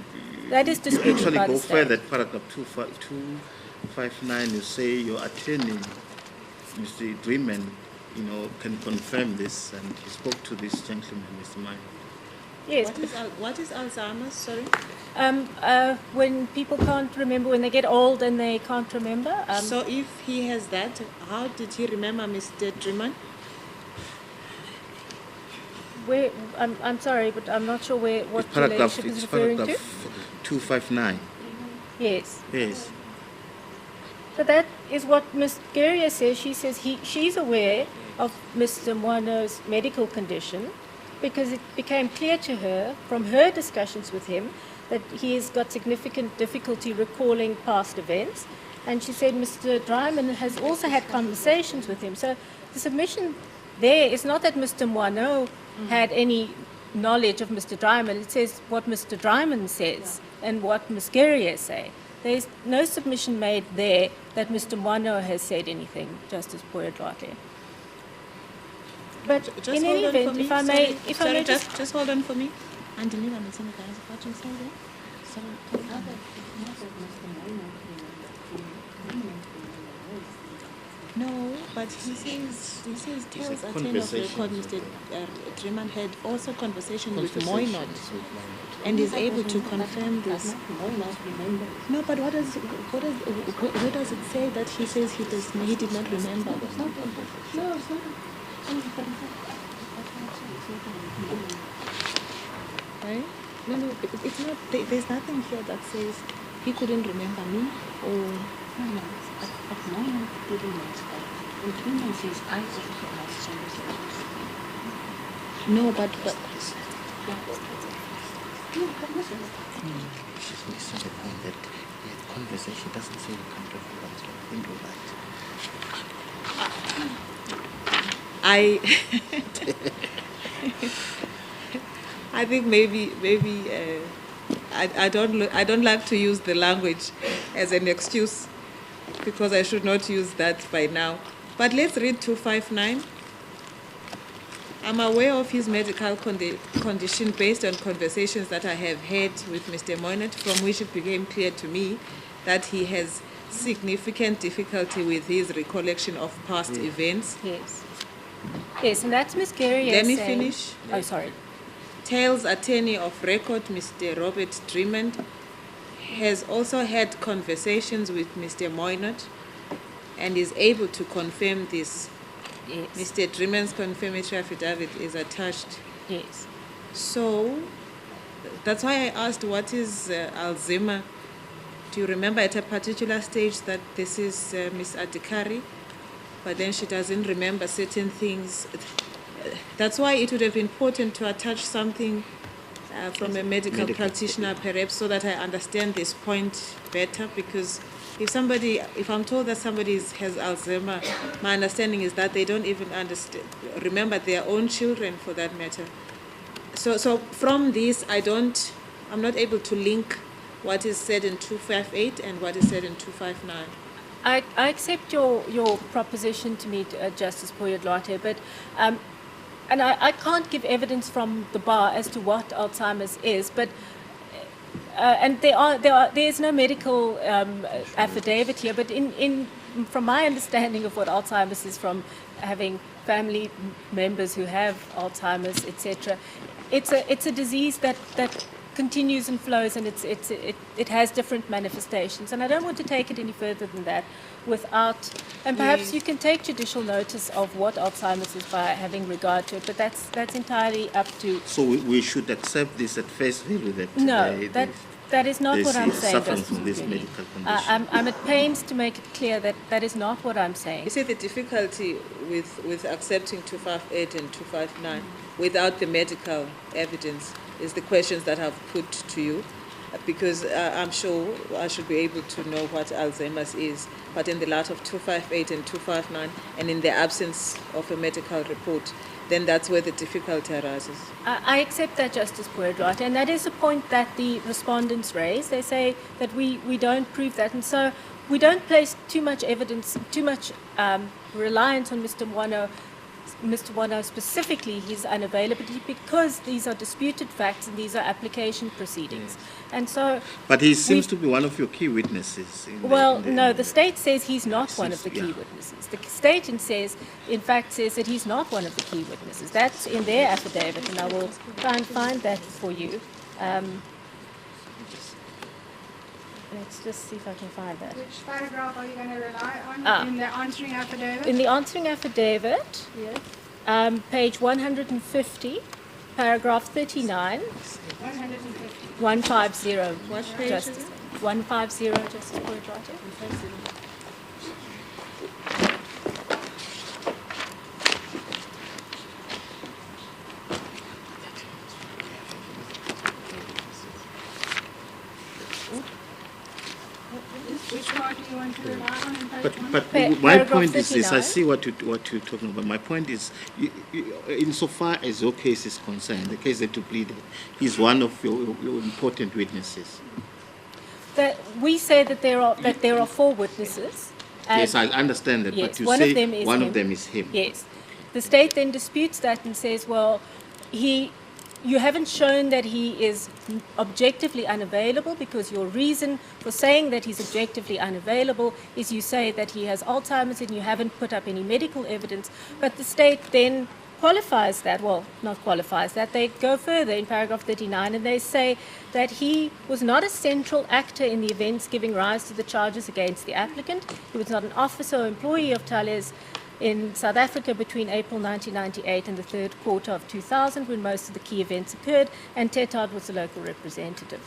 That is disputed You actually by go the state. further at paragraph 259, you say your attorney, Mr. Dreeman, can confirm this, and he spoke to this gentleman, Mr. Minor. Yes. What is Alzheimer's? Sorry. When people can't remember, when they get old and they can't remember. So if he has that, how did he remember Mr. Dreman? I'm sorry, but I'm not sure what It's the relationship is referring to. 259. Yes. Yes. So that is what Ms. Guerrier says. She says she's aware of Mr. Mwano's medical condition because it became clear to her from her discussions with him that he has got significant difficulty recalling past events. And she said Mr. Dryman has also had conversations with him. So the submission there is not that Mr. Mwano had any knowledge of Mr. Dryman. It says what Mr. Dryman says and what Ms. Guerrier say. There's no submission made there that Mr. Mwano has said anything, Justice Poyadwate. But Just in hold any on for event, me. if I may Just hold on for me. And deliver me some guys, what you say there? So, No, but he says Thales a attend of conversation. record. Mr. Dreman had also conversation with Conversations Moynot with Moynot. and is able to confirm this. No, but where does it say that he says he did not remember? Right? No, it's not. There's nothing here that says he couldn't remember me or. No, but She's missing the point that the conversation doesn't say you can't remember. I think you're right. I think maybe I don't like to use the language as an excuse because I should not use that by now. But let's read 259. I'm aware of his medical condition based on conversations that I have had with Mr. Moynot, from which it became clear to me that he has significant difficulty with his recollection of past events. Yes. Yes, and that's Ms. Guerrier Let me saying- finish. Oh, sorry. Thales attorney of record, Mr. Robert Dreman, has also had conversations with Mr. Moynot and is able to confirm this. Yes. Mr. Dreman's confirmatory affidavit is attached. Yes. So that's why I asked what is Alzheimer. Do you remember at a particular stage that this is Miss Adikari, but then she doesn't remember certain things? That's why it would have been important to attach something from a medical practitioner, perhaps, so that I understand this point better. Because if I'm told that somebody has Alzheimer, my understanding is that they don't even remember their own children, for that matter. So from this, I'm not able to link what is said in 258 and what is said in 259. I accept your proposition to me, Justice Poyadwate, but and I can't give evidence from the bar as to what Alzheimer's is, but and there's no medical affidavit here, but from my understanding of what Alzheimer's is, from having family members who have Alzheimer's, etc., it's a disease that continues and flows, and it has different manifestations. And I don't want to take it any further than that without, and perhaps you can take judicial notice of what Alzheimer's is by having regard to it, but that's entirely up to. So we should accept this at face value that No, that is not what I'm saying. Suffering Justice from this Mugeni. medical condition. I'm at pains to make it clear that that is not what I'm saying. You see the difficulty with accepting 258 and 259 without the medical evidence is the questions that I've put to you, because I'm sure I should be able to know what Alzheimer's is, but in the light of 258 and 259 and in the absence of a medical report, then that's where the difficulty arises. I accept that, Justice Poyadwate, and that is a point that the respondents raise. They say that we don't prove that, and so we don't place too much evidence, too much reliance on Mr. Mwano Mr. Wano specifically his unavailability because these are disputed facts and these are application proceedings. And so... But he seems to be one of your key witnesses. The state says he's not one of the key witnesses. The state in fact says that he's not one of the key witnesses. That's in their affidavit, and I will try and find that for you. Let's just see if I can find that. Which paragraph are you going to rely on in the answering affidavit? In the answering affidavit, page 150, paragraph 39. 150. 150. What page is it? 150, just to put it right here. Which part do you want to rely on in page one? But my Paragraph point is this, I 39. see what you're talking about. My point is, insofar as your case is concerned, the case that you pleaded, he's one of your important witnesses. That we say that there are 4 witnesses. and- Yes, I understand that, Yes, but you one say of them is one him. of them is him. Yes. The state then disputes that and says, well, you haven't shown that he is objectively unavailable because your reason for saying that he's objectively unavailable is you say that he has Alzheimer's and you haven't put up any medical evidence. But the state then qualifies that, well, not qualifies that, they go further in paragraph 39 and they say that he was not a central actor in the events giving rise to the charges against the applicant. He was not an officer or employee of Thales in South Africa between April 1998 and the third quarter of 2000 when most of the key events occurred, and Tetard was the local representative.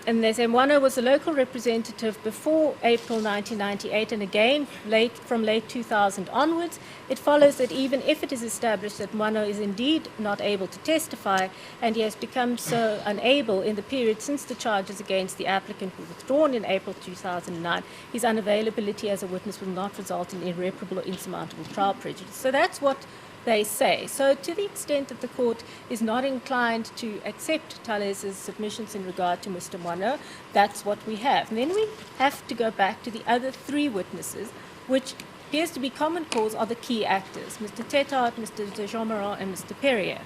And they say Wano was a local representative before April 1998 and again from late 2000 onwards. It follows that even if it is established that Wano is indeed not able to testify and he has become so unable in the period since the charges against the applicant were withdrawn in April 2009, his unavailability as a witness will not result in irreparable or insurmountable trial prejudice. So that's what they say. So to the extent that the court is not inclined to accept Thales' submissions in regard to Mr. Wano, that's what we have. And then we have to go back to the other 3 witnesses, which appears to be common cause are the key actors, Mr. Tetard, Mr. de Jomeran, and Mr. Perrier.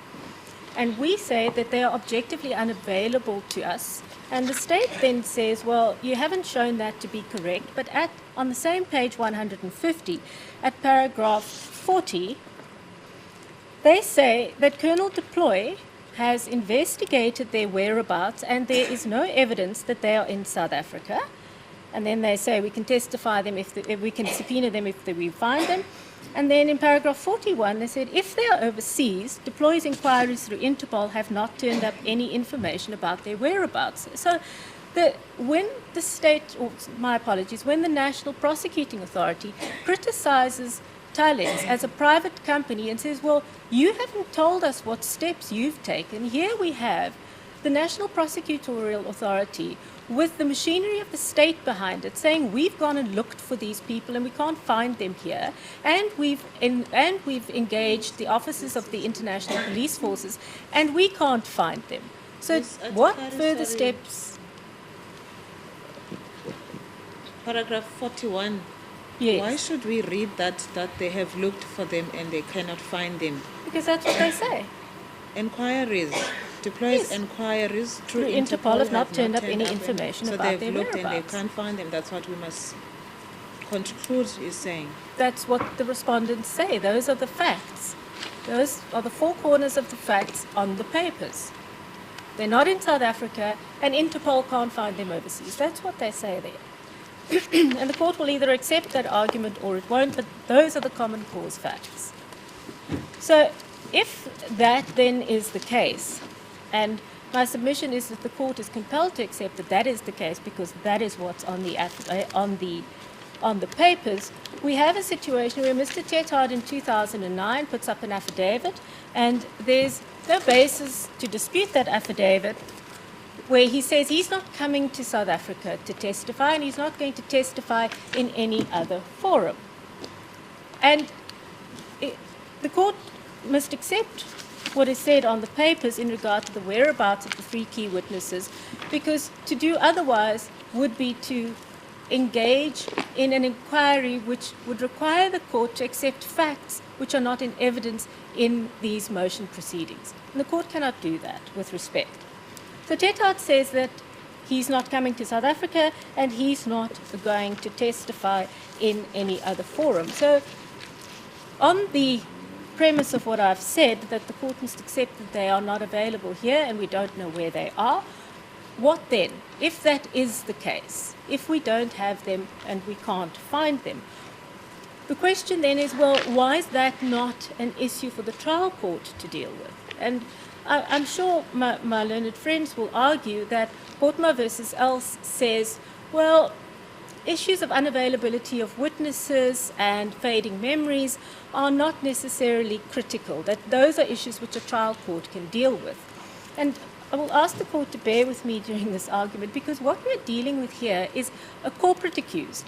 And we say that they are objectively unavailable to us. And the state then says, well, you haven't shown that to be correct, but on the same page 150, at paragraph 40, they say that Colonel Deploy has investigated their whereabouts and there is no evidence that they are in South Africa. And then they say we can testify them if we can subpoena them if we find them. And then in paragraph 41, they said if they are overseas, Deploy's inquiries through Interpol have not turned up any information about their whereabouts. So when the state, or my apologies, when the National Prosecuting Authority criticizes Tallis as a private company and says, well, you haven't told us what steps you've taken. Here we have the National Prosecutorial Authority with the machinery of the state behind it saying we've gone and looked for these people and we can't find them here, and we've engaged the officers of the international police forces and we can't find them. So what further steps? Paragraph 41. Yes. Why should we read that they have looked for them and they cannot find them? Because that's what they say. Inquiries, Deploy's Yes. inquiries Through Interpol have not turned up any information so about they've their looked and they whereabouts. can't find them. That's what we must conclude is saying. That's what the respondents say. Those are the facts. Those are the 4 corners of the facts on the papers. They're not in South Africa, and Interpol can't find them overseas. That's what they say there. And the court will either accept that argument or it won't, but those are the common cause facts. So if that then is the case, and my submission is that the court is compelled to accept that that is the case because that is what's on the papers, we have a situation where Mr. Tetard in 2009 puts up an affidavit, and there's no basis to dispute that affidavit, where he says he's not coming to South Africa to testify and he's not going to testify in any other forum. And the court must accept what is said on the papers in regard to the whereabouts of the 3 key witnesses, because to do otherwise would be to engage in an inquiry which would require the court to accept facts which are not in evidence in these motion proceedings. And the court cannot do that with respect. So Tethard says that he's not coming to South Africa and he's not going to testify in any other forum. So on the premise of what I've said, that the court must accept that they are not available here and we don't know where they are, what then? If that is the case, if we don't have them and we can't find them, the question then is, well, why is that not an issue for the trial court to deal with? And I'm sure my learned friends will argue that Portma versus Else says, well, issues of unavailability of witnesses and fading memories are not necessarily critical, that those are issues which a trial court can deal with. And I will ask the court to bear with me during this argument, because what we're dealing with here is a corporate accused.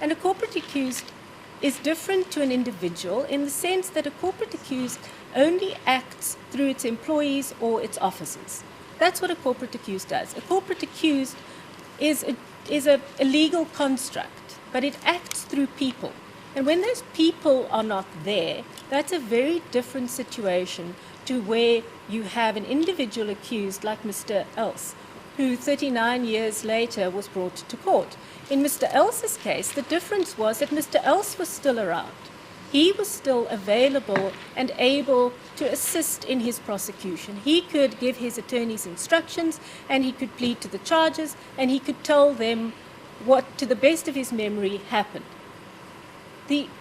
And a corporate accused is different to an individual in the sense that a corporate accused only acts through its employees or its officers. That's what a corporate accused does. A corporate accused is a legal construct, but it acts through people. And when those people are not there, that's a very different situation to where you have an individual accused like Mr. Else, who 39 years later was brought to court. In Mr. Else's case, the difference was that Mr. Else was still around. He was still available and able to assist in his prosecution. He could give his attorneys instructions, and he could plead to the charges, and he could tell them what, to the best of his memory, happened.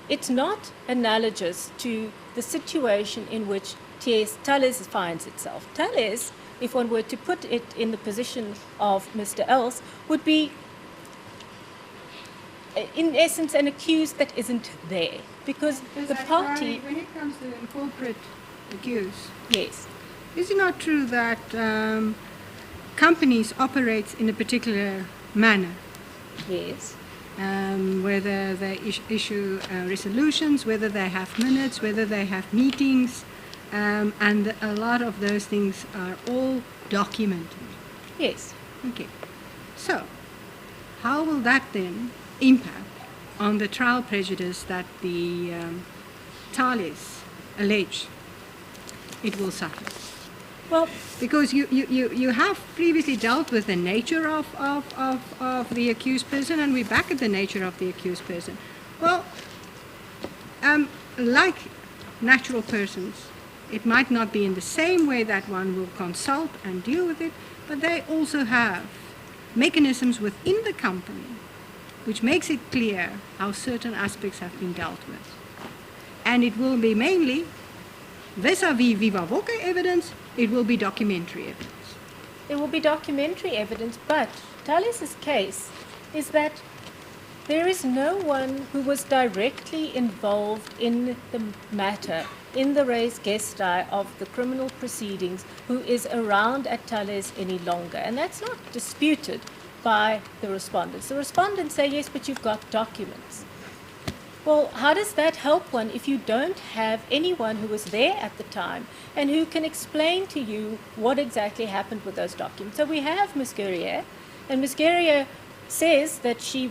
It's not analogous to the situation in which Tallis finds itself. Tallis, if one were to put it in the position of Mr. Else, would be, in essence, an accused that isn't there. Because the party... When it comes to a corporate accused, yes. is it not true that companies operate in a particular manner? Yes. Whether they issue resolutions, whether they have minutes, whether they have meetings, and a lot of those things are all documented. Yes. Okay. So, how will that then impact on the trial prejudice that the Thales allege it will suffer? Well, because you have previously dealt with the nature of the accused person, and we're back at the nature of the accused person. Well, like natural persons, it might not be in the same way that one will consult and deal with it, but they also have mechanisms within the company which makes it clear how certain aspects have been dealt with. And it will be mainly vis-a-vis viva voce evidence, it will be documentary evidence. It will be documentary evidence, but Tallis's case is that there is no one who was directly involved in the matter, in the res gestae of the criminal proceedings, who is around at Tallis any longer. And that's not disputed by the respondents. The respondents say, yes, but you've got documents. Well, how does that help one if you don't have anyone who was there at the time and who can explain to you what exactly happened with those documents? So we have Ms. Guerrier, and Ms. Guerrier says that she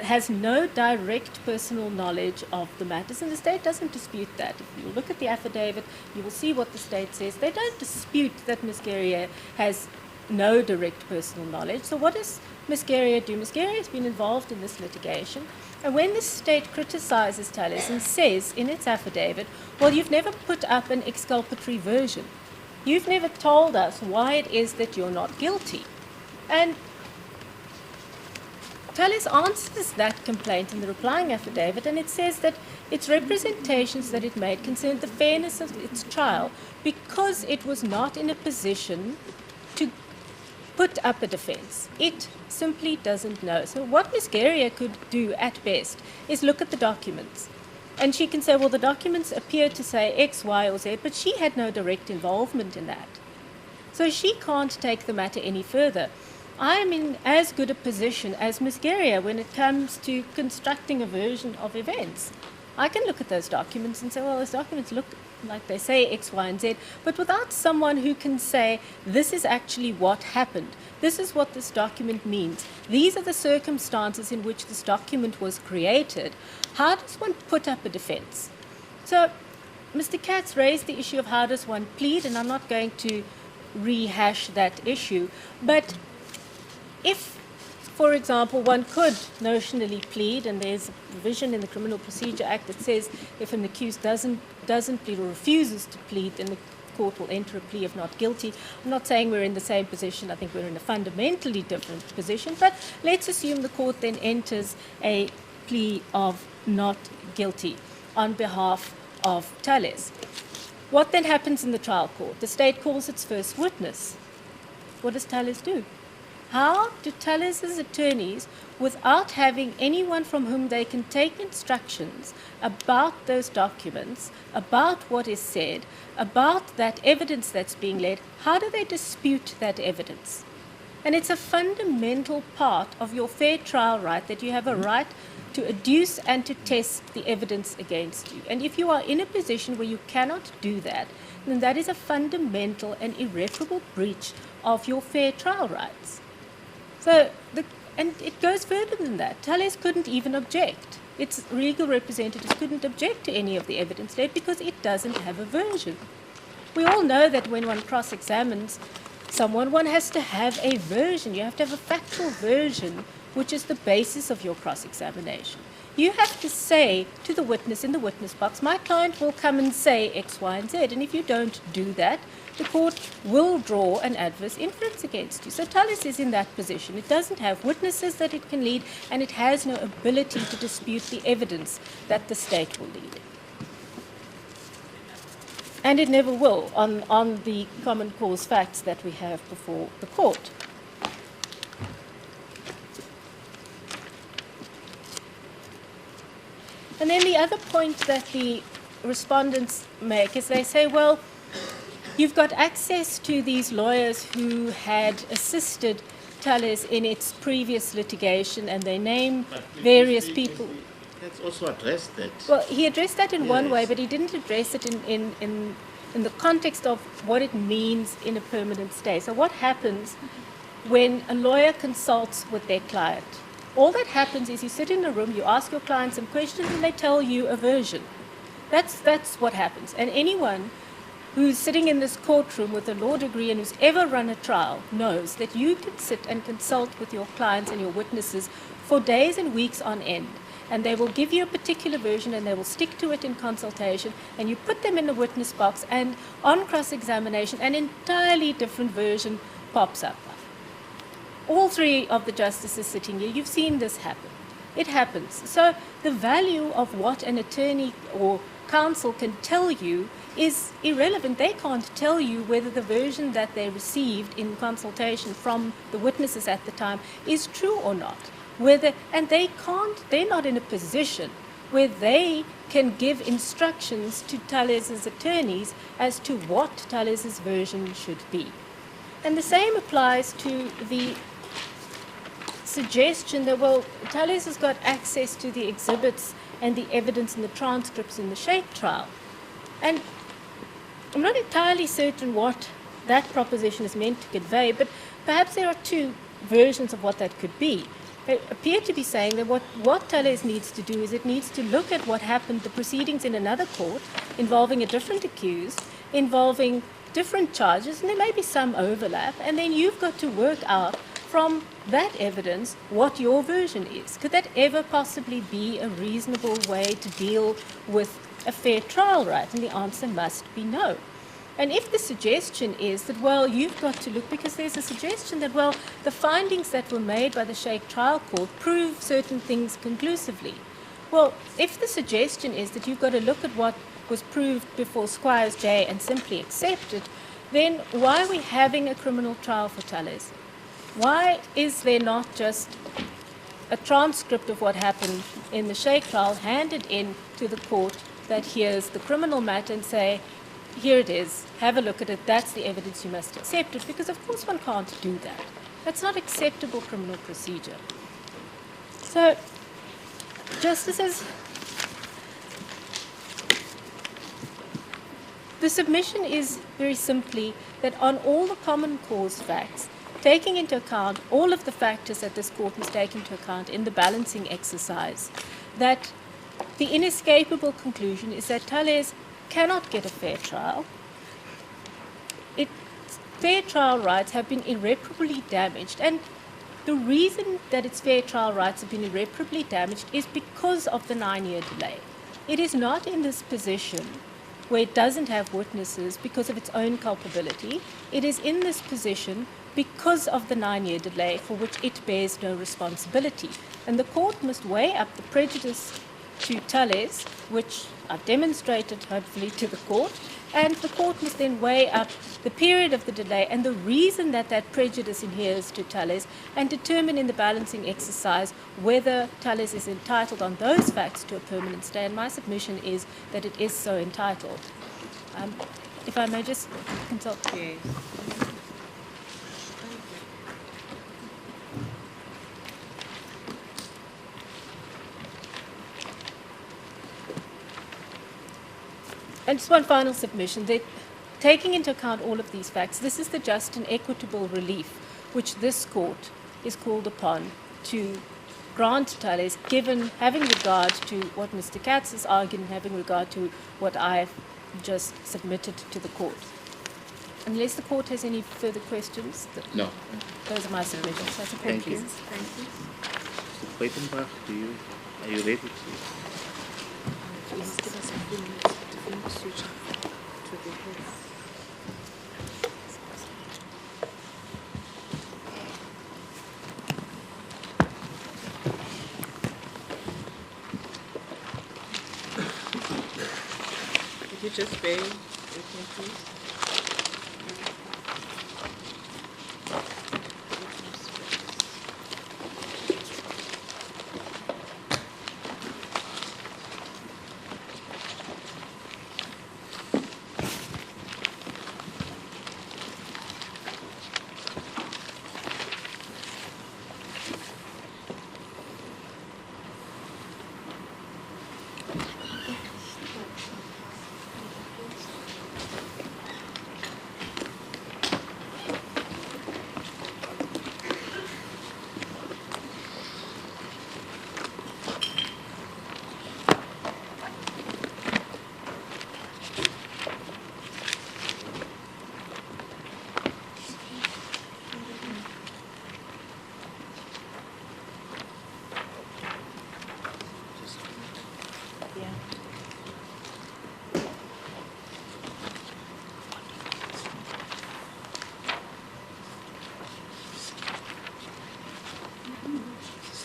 has no direct personal knowledge of the matters, and the state doesn't dispute that. If you look at the affidavit, you will see what the state says. They don't dispute that Ms. Guerrier has no direct personal knowledge. So what does Ms. Guerrier do? Ms. Guerrier has been involved in this litigation, and when the state criticizes Tallis and says in its affidavit, well, you've never put up an exculpatory version. You've never told us why it is that you're not guilty. And Tallis answers that complaint in the replying affidavit, and it says that its representations that it made concerned the fairness of its trial because it was not in a position to put up a defense. It simply doesn't know. So what Ms. Guerrier could do at best is look at the documents. And she can say, well, the documents appear to say X, Y, or Z, but she had no direct involvement in that. So she can't take the matter any further. I am in as good a position as Ms. Guerrier when it comes to constructing a version of events. I can look at those documents and say, well, those documents look like they say, X, Y, and Z, but without someone who can say, this is actually what happened. This is what this document means. These are the circumstances in which this document was created. How does one put up a defense? So Mr. Katz raised the issue of how does one plead, and I'm not going to rehash that issue. But if, for example, one could notionally plead, and there's a provision in the Criminal Procedure Act that says if an accused doesn't plead or refuses to plead, then the court will enter a plea of not guilty. I'm not saying we're in the same position. I think we're in a fundamentally different position. But let's assume the court then enters a plea of not guilty on behalf of Thales. What then happens in the trial court? The state calls its first witness. What does Thales do? How do Thales' attorneys, without having anyone from whom they can take instructions about those documents, about what is said, about that evidence that's being led, how do they dispute that evidence? And it's a fundamental part of your fair trial right that you have a right to adduce and to test the evidence against you. And if you are in a position where you cannot do that, then that is a fundamental and irreparable breach of your fair trial rights. So, and it goes further than that. Thales couldn't even object. Its legal representatives couldn't object to any of the evidence led because it doesn't have a version. We all know that when one cross-examines someone, one has to have a version. You have to have a factual version, which is the basis of your cross-examination. You have to say to the witness in the witness box, my client will come and say X, Y, and Z. And if you don't do that, the court will draw an adverse inference against you. So Tallis is in that position. It doesn't have witnesses that it can lead, and it has no ability to dispute the evidence that the state will lead. And it never will on the common cause facts that we have before the court. And then the other point that the respondents make is they say, well, you've got access to these lawyers who had assisted Thales in its previous litigation, and they name various people. Let's also address that. Well, he addressed that in one way, but he didn't address it in the context of what it means in a permanent stay. So what happens when a lawyer consults with their client? All that happens is you sit in a room, you ask your client some questions, and they tell you a version. That's what happens. And anyone who's sitting in this courtroom with a law degree and who's ever run a trial knows that you can sit and consult with your clients and your witnesses for days and weeks on end. And they will give you a particular version and they will stick to it in consultation, and you put them in the witness box, and on cross-examination an entirely different version pops up. All three of the justices sitting here, you've seen this happen. It happens. So the value of what an attorney or counsel can tell you is irrelevant. They can't tell you whether the version that they received in consultation from the witnesses at the time is true or not. They're not in a position where they can give instructions to Thales' attorneys as to what Thales' version should be. And the same applies to the suggestion that, well, Thales has got access to the exhibits and the evidence and the transcripts in the Shaikh trial. And I'm not entirely certain what that proposition is meant to convey, but perhaps there are two versions of what that could be. They appear to be saying that what Thales needs to do is it needs to look at what happened, the proceedings in another court involving a different accused, involving different charges, and there may be some overlap, and then you've got to work out from that evidence what your version is. Could that ever possibly be a reasonable way to deal with a fair trial right? And the answer must be no. And if the suggestion is that, well, you've got to look, because there's a suggestion that, well, the findings that were made by the Shaikh trial court prove certain things conclusively. Well, if the suggestion is that you've got to look at what was proved before Squires J and simply accept it, then why are we having a criminal trial for Thales? Why is there not just a transcript of what happened in the Shaikh trial handed in to the court that hears the criminal matter and say, here it is, have a look at it, that's the evidence, you must accept it? Because of course one can't do that. That's not acceptable criminal procedure. So, justices, The submission is very simply that on all the common cause facts, taking into account all of the factors that this court must take into account in the balancing exercise, that the inescapable conclusion is that Thales cannot get a fair trial. Fair trial rights have been irreparably damaged, and the reason that its fair trial rights have been irreparably damaged is because of the 9-year delay. It is not in this position where it doesn't have witnesses because of its own culpability. It is in this position because of the 9-year delay for which it bears no responsibility. And the court must weigh up the prejudice to Thales, which I've demonstrated hopefully to the court, and the court must then weigh up the period of the delay and the reason that that prejudice inheres to Thales, and determine in the balancing exercise whether Thales is entitled on those facts to a permanent stay. And my submission is that it is so entitled. If I may just consult. Yes. And just one final submission, that taking into account all of these facts, this is the just and equitable relief which this court is called upon to grant Thales, given having regard to what Mr. Katz has argued and having regard to what I have just submitted to the court. Unless the court has any further questions, No. those are my submissions. That's a Thank you. please. Mr. Quakenbach, are you ready to? Please give us a few minutes to finish switching to the head. Could you just bear with me, please?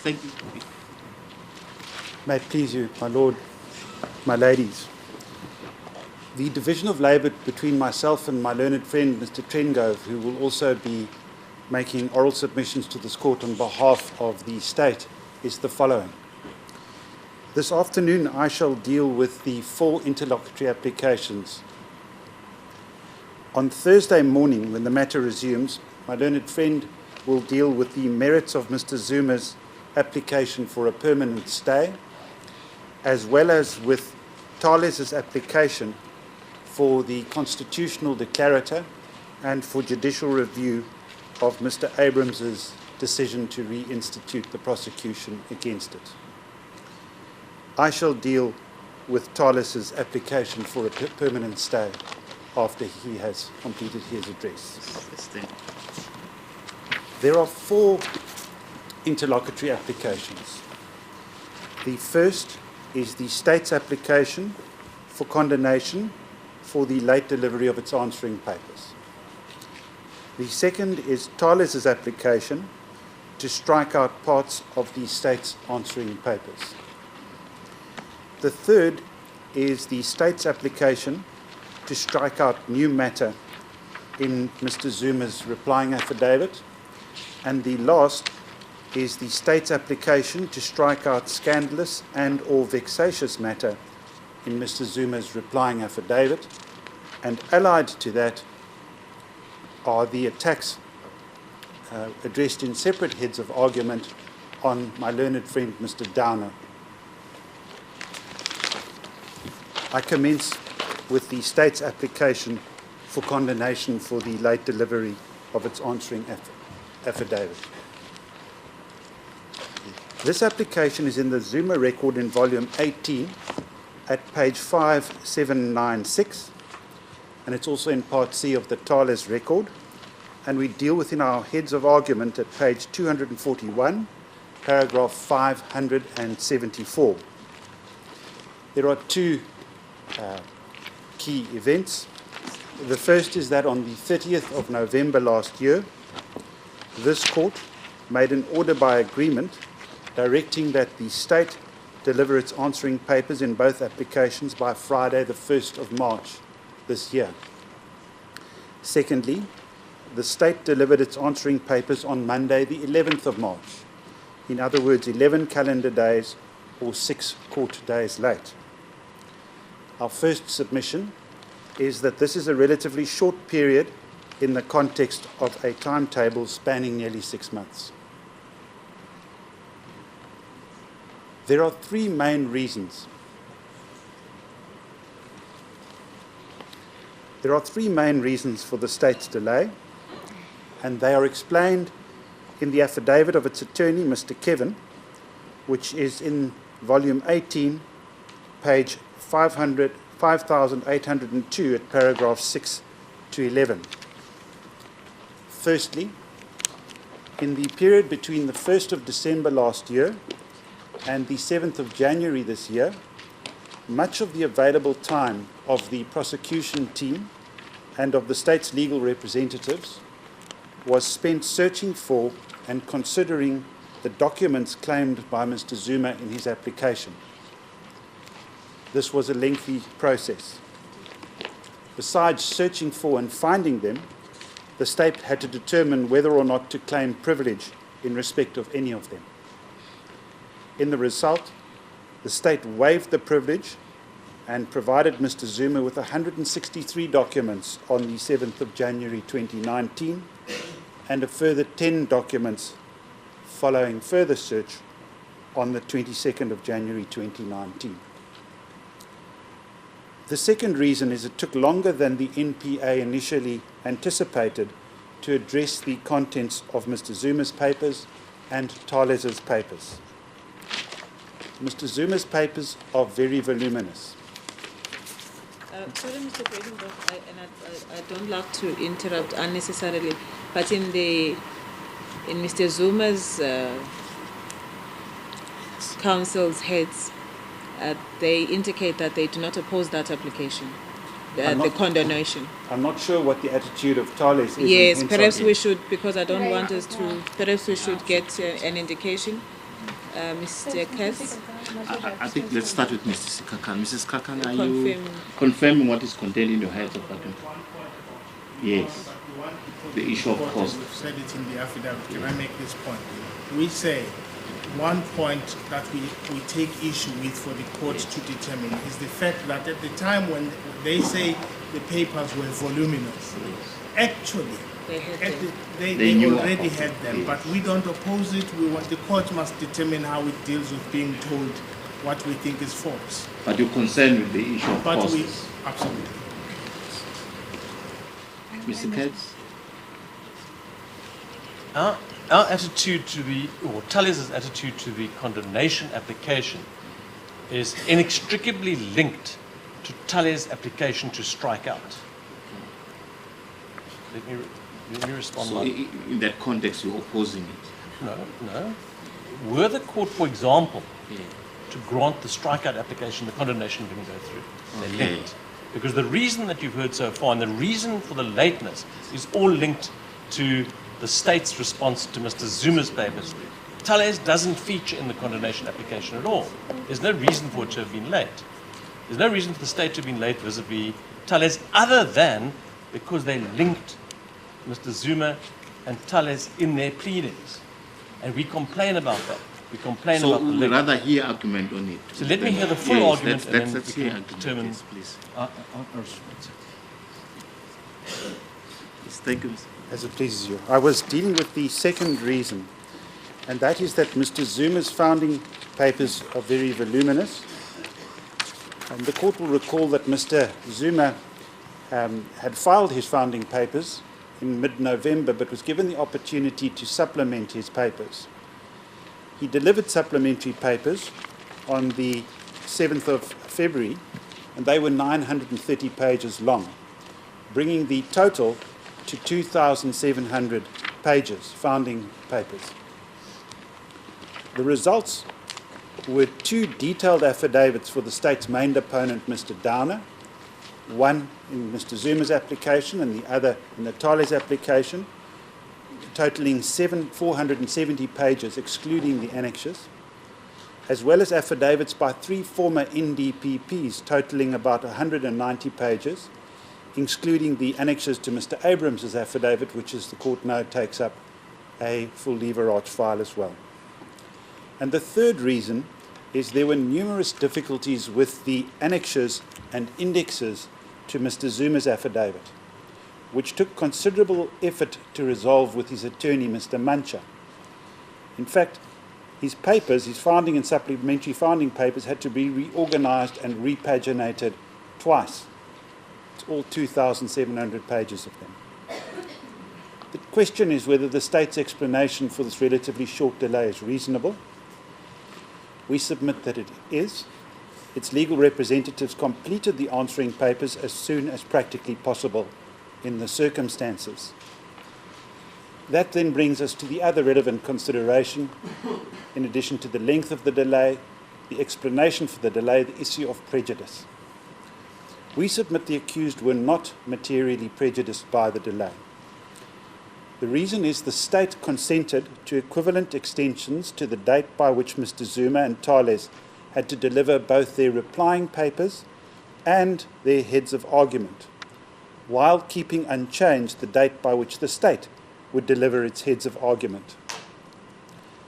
Thank you. May it please you, my lord, my ladies. The division of labour between myself and my learned friend, Mr. Trengove, who will also be making oral submissions to this court on behalf of the state, is the following. This afternoon I shall deal with the 4 interlocutory applications. On Thursday morning, when the matter resumes, my learned friend will deal with the merits of Mr. Zuma's application for a permanent stay, as well as with Thales' application for the constitutional declarator and for judicial review of Mr. Abrams' decision to reinstitute the prosecution against it. I shall deal with Thales' application for a permanent stay after he has completed his address. There are 4 interlocutory applications. The first is the state's application for condemnation for the late delivery of its answering papers. The second is Tallis' application to strike out parts of the state's answering papers. The third is the state's application to strike out new matter in Mr. Zuma's replying affidavit. And the last is the state's application to strike out scandalous and or vexatious matter in Mr. Zuma's replying affidavit. And allied to that are the attacks addressed in separate heads of argument on my learned friend, Mr. Downer. I commence with the state's application for condemnation for the late delivery of its answering affidavit. This application is in the Zuma record in volume 18 at page 5796, and it's also in part C of the Thales record, and we deal with in our heads of argument at page 241, paragraph 574. There are two key events. The first is that on the 30th of November last year, this court made an order by agreement directing that the state deliver its answering papers in both applications by Friday, the 1st of March this year. Secondly, the state delivered its answering papers on Monday, the 11th of March. In other words, 11 calendar days or 6 court days late. Our first submission is that this is a relatively short period in the context of a timetable spanning nearly 6 months. There are three main reasons. There are three main reasons for the state's delay, and they are explained in the affidavit of its attorney, Mr. Kevin, which is in volume 18, page 5802 at paragraph 6 to 11. Firstly, in the period between the 1st of December last year and the 7th of January this year, much of the available time of the prosecution team and of the state's legal representatives was spent searching for and considering the documents claimed by Mr. Zuma in his application. This was a lengthy process. Besides searching for and finding them, the state had to determine whether or not to claim privilege in respect of any of them. In the result, the state waived the privilege and provided Mr. Zuma with 163 documents on the 7th of January 2019 and a further 10 documents following further search on the 22nd of January 2019. The second reason is it took longer than the NPA initially anticipated to address the contents of Mr. Zuma's papers and Thales's papers. Mr. Zuma's papers are very voluminous. Sorry, Mr. President, I don't like to interrupt unnecessarily, but in Mr. Zuma's council's heads, they indicate that they do not oppose that application, the condemnation. I'm not sure what the attitude of Tallis is. Yes, perhaps we should, because I don't want us to, perhaps we should get an indication. Mr. Kess? I think let's start with Mrs. Kakan. Mrs. Kakan, are you confirming what is contained in your heads of argument? Yes. The issue of cost. We've said it in the affidavit. Can I make this point? We say one point that we take issue with for the court to determine is the fact that at the time when they say the papers were voluminous, actually they already had them, but we don't oppose it. The court must determine how it deals with being told what we think is false. But you're concerned with the issue of costs? Absolutely. Mr. Katz? Our attitude to Tallis' attitude to the condemnation application is inextricably linked to Tallis' application to strike out. Let me respond. So in that context, you're opposing it? No. Were the court, for example, to grant the strikeout application, the condemnation didn't go through. They're linked. Because the reason that you've heard so far and the reason for the lateness is all linked to the state's response to Mr. Zuma's papers. Tallis doesn't feature in the condemnation application at all. There's no reason for it to have been late. There's no reason for the state to have been late vis-a-vis Tallis other than because they linked Mr. Zuma and Tallis in their pleadings. And we complain about that. We complain about the link. So we'd rather hear argument on it. So let me hear the full argument and then we can determine. Yes, please. Thank you. As it pleases you. I was dealing with the second reason, and that is that Mr. Zuma's founding papers are very voluminous, The court will recall that Mr. Zuma had filed his founding papers in mid-November, but was given the opportunity to supplement his papers. He delivered supplementary papers on the 7th of February, and they were 930 pages long, bringing the total to 2,700 pages, founding papers. The results were 2 detailed affidavits for the state's main deponent, Mr. Downer, one in Mr. Zuma's application and the other in the Tallis application, totaling 470 pages, excluding the annexes, as well as affidavits by 3 former NDPPs, totaling about 190 pages, excluding the annexes to Mr. Abrams' affidavit, which, as the court now takes up a full lever arch file as well. And the third reason is there were numerous difficulties with the annexes and indexes to Mr. Zuma's affidavit, which took considerable effort to resolve with his attorney, Mr. Mancha. In fact, his papers, his founding and supplementary founding papers, had to be reorganized and repaginated twice. It's all 2,700 pages of them. The question is whether the state's explanation for this relatively short delay is reasonable. We submit that it is. Its legal representatives completed the answering papers as soon as practically possible in the circumstances. That then brings us to the other relevant consideration, in addition to the length of the delay, the explanation for the delay, the issue of prejudice. We submit the accused were not materially prejudiced by the delay. The reason is the state consented to equivalent extensions to the date by which Mr. Zuma and Thales had to deliver both their replying papers and their heads of argument, while keeping unchanged the date by which the state would deliver its heads of argument,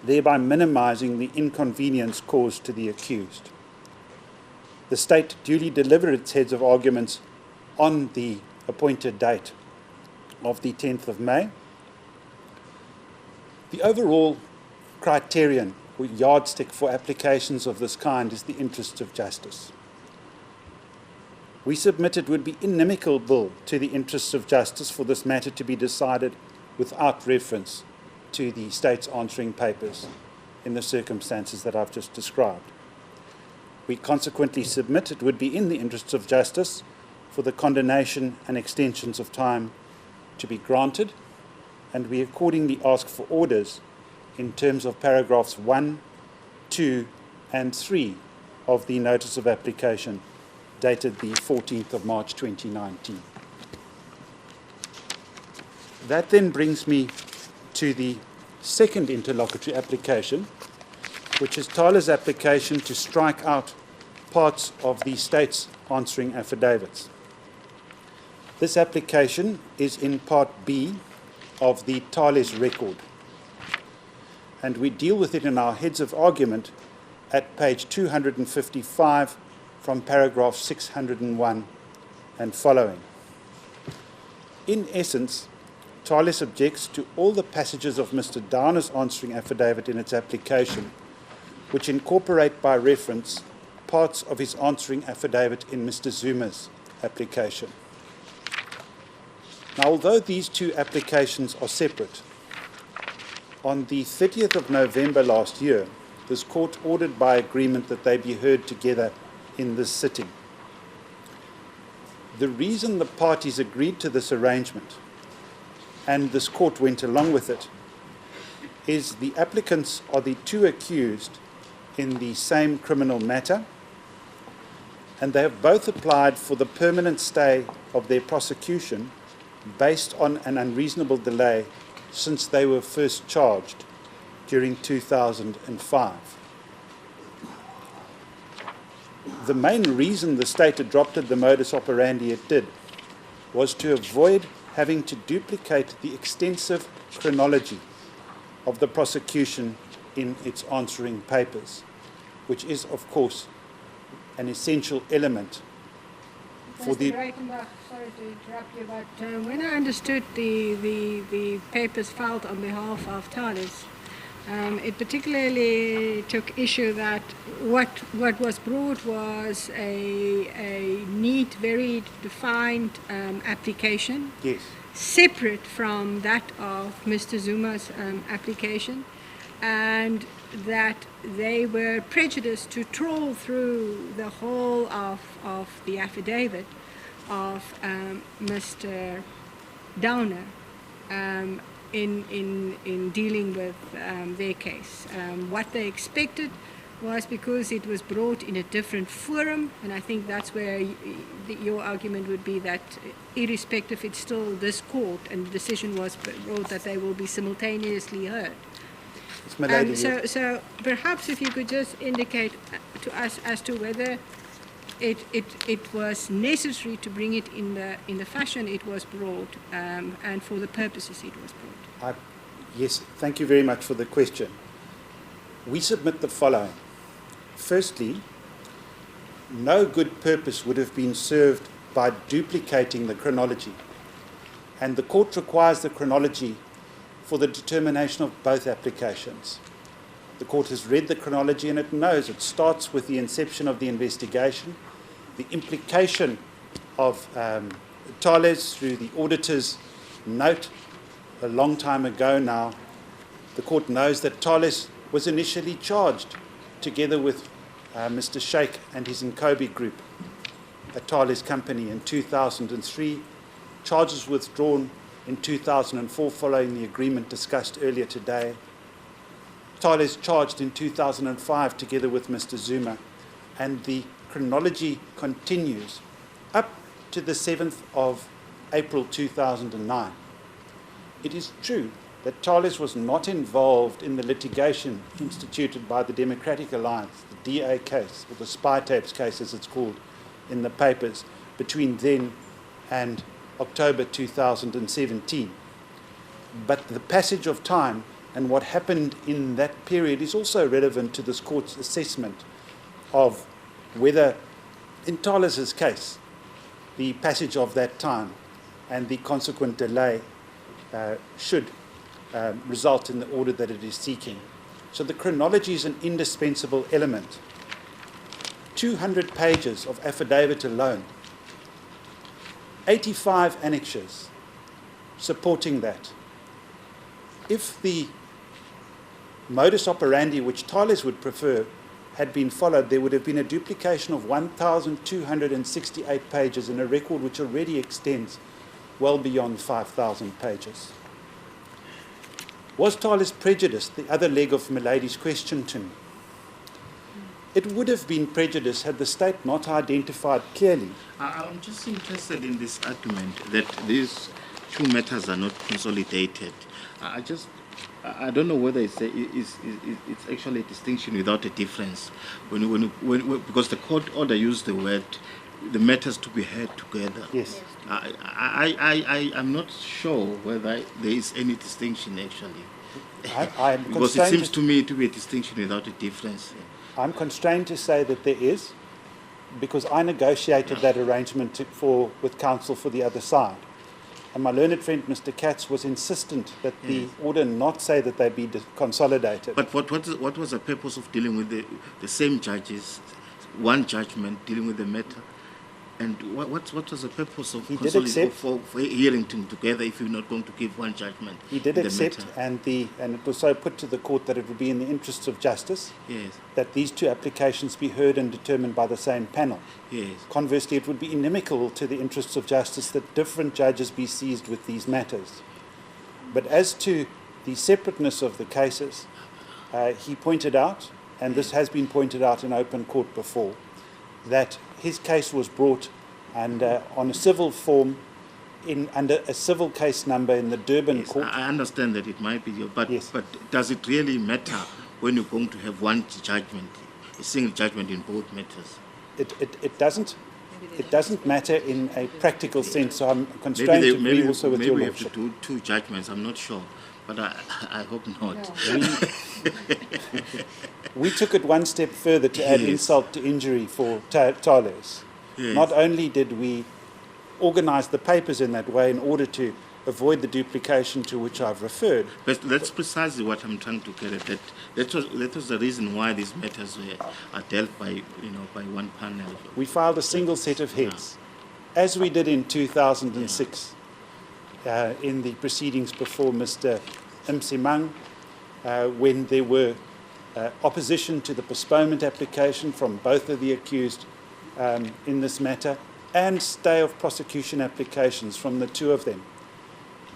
thereby minimizing the inconvenience caused to the accused. The state duly delivered its heads of arguments on the appointed date of the 10th of May. The overall criterion or yardstick for applications of this kind is the interests of justice. We submit it would be inimical to the interests of justice for this matter to be decided without reference to the state's answering papers in the circumstances that I've just described. We consequently submit it would be in the interests of justice for the condemnation and extensions of time to be granted, and we accordingly ask for orders in terms of paragraphs 1, 2, and 3 of the Notice of Application dated the 14th of March 2019. That then brings me to the second interlocutory application, which is Tyler's application to strike out parts of the state's answering affidavits. This application is in Part B of the Thales record, and we deal with it in our heads of argument at page 255 from paragraph 601 and following. In essence, Tallis objects to all the passages of Mr. Downer's answering affidavit in its application, which incorporate by reference parts of his answering affidavit in Mr. Zuma's application. Now, although these two applications are separate, on the 30th of November last year, this court ordered by agreement that they be heard together in this sitting. The reason the parties agreed to this arrangement, and this court went along with it, is the applicants are the two accused in the same criminal matter, and they have both applied for the permanent stay of their prosecution based on an unreasonable delay since they were first charged during 2005. The main reason the state adopted the modus operandi it did was to avoid having to duplicate the extensive chronology of the prosecution in its answering papers, which is, of course, an essential element for the... Mr. Reichenbach, sorry to interrupt you, but when I understood the papers filed on behalf of Tallis, It particularly took issue that what was brought was a neat, very defined application, Yes. separate from that of Mr. Zuma's application, and that they were prejudiced to trawl through the whole of the affidavit of Mr. Downer in dealing with their case. What they expected was, because it was brought in a different forum, and I think that's where your argument would be that irrespective, it's still this court, and the decision was brought that they will be simultaneously heard. It's my lady. So perhaps if you could just indicate to us as to whether it was necessary to bring it in the fashion it was brought, and for the purposes it was brought. Yes, thank you very much for the question. We submit the following. Firstly, no good purpose would have been served by duplicating the chronology, and the court requires the chronology for the determination of both applications. The court has read the chronology and it knows it starts with the inception of the investigation, the implication of Thales through the auditor's note a long time ago now. The court knows that Tallis was initially charged together with Mr. Shaikh and his Inkobi group, a Tallis company, in 2003. Charges withdrawn in 2004 following the agreement discussed earlier today. Tallis charged in 2005 together with Mr. Zuma, and the chronology continues up to the 7th of April 2009. It is true that Tallis was not involved in the litigation instituted by the Democratic Alliance, the DA case, or the spy tapes case as it's called in the papers, between then and October 2017. But the passage of time and what happened in that period is also relevant to this court's assessment of whether, in Tallis's case, the passage of that time and the consequent delay should result in the order that it is seeking. So the chronology is an indispensable element. 200 pages of affidavit alone, 85 annexes supporting that. If the modus operandi which Thales would prefer had been followed, there would have been a duplication of 1,268 pages in a record which already extends well beyond 5,000 pages. Was Thales prejudiced? The other leg of Milady's question to me. It would have been prejudiced had the state not identified clearly. I'm just interested in this argument that these two matters are not consolidated. I don't know whether it's actually a distinction without a difference. Because the court order used the word, the matters to be heard together. Yes. I'm not sure whether there is any distinction actually. Because it constrained seems to me to be a distinction without a difference. I'm constrained to say that there is, because I negotiated that arrangement with counsel for the other side. And my learned friend, Mr. Katz, was insistent that the order not say that they be consolidated. But what was the purpose of dealing with the same judges, one judgment dealing with the matter? And what was the purpose of for hearing them together if you're not going to give one judgment? He did accept, and it was so put to the court that it would be in the interests of justice that these two applications be heard and determined by the same panel. Yes. Conversely, it would be inimical to the interests of justice that different judges be seized with these matters. But as to the separateness of the cases, he pointed out, and this has been pointed out in open court before, that his case was brought on a civil form under a civil case number in the Durban court. I understand that it might be, but does it really matter when you're going to have one judgment, a single judgment in both matters? It doesn't. It doesn't matter in a practical sense. So I'm constrained to agree also with your lordship. Maybe we have to do two judgments. I'm not sure, but I hope not. We took it one step further to add insult to injury for Thales. Not only did we organize the papers in that way in order to avoid the duplication to which I've referred. But that's precisely what I'm trying to get at. That was the reason why these matters are dealt by by one panel. We filed a single set of heads, as we did in 2006 in the proceedings before Mr. Msimang, when there were opposition to the postponement application from both of the accused in this matter, and stay of prosecution applications from the two of them.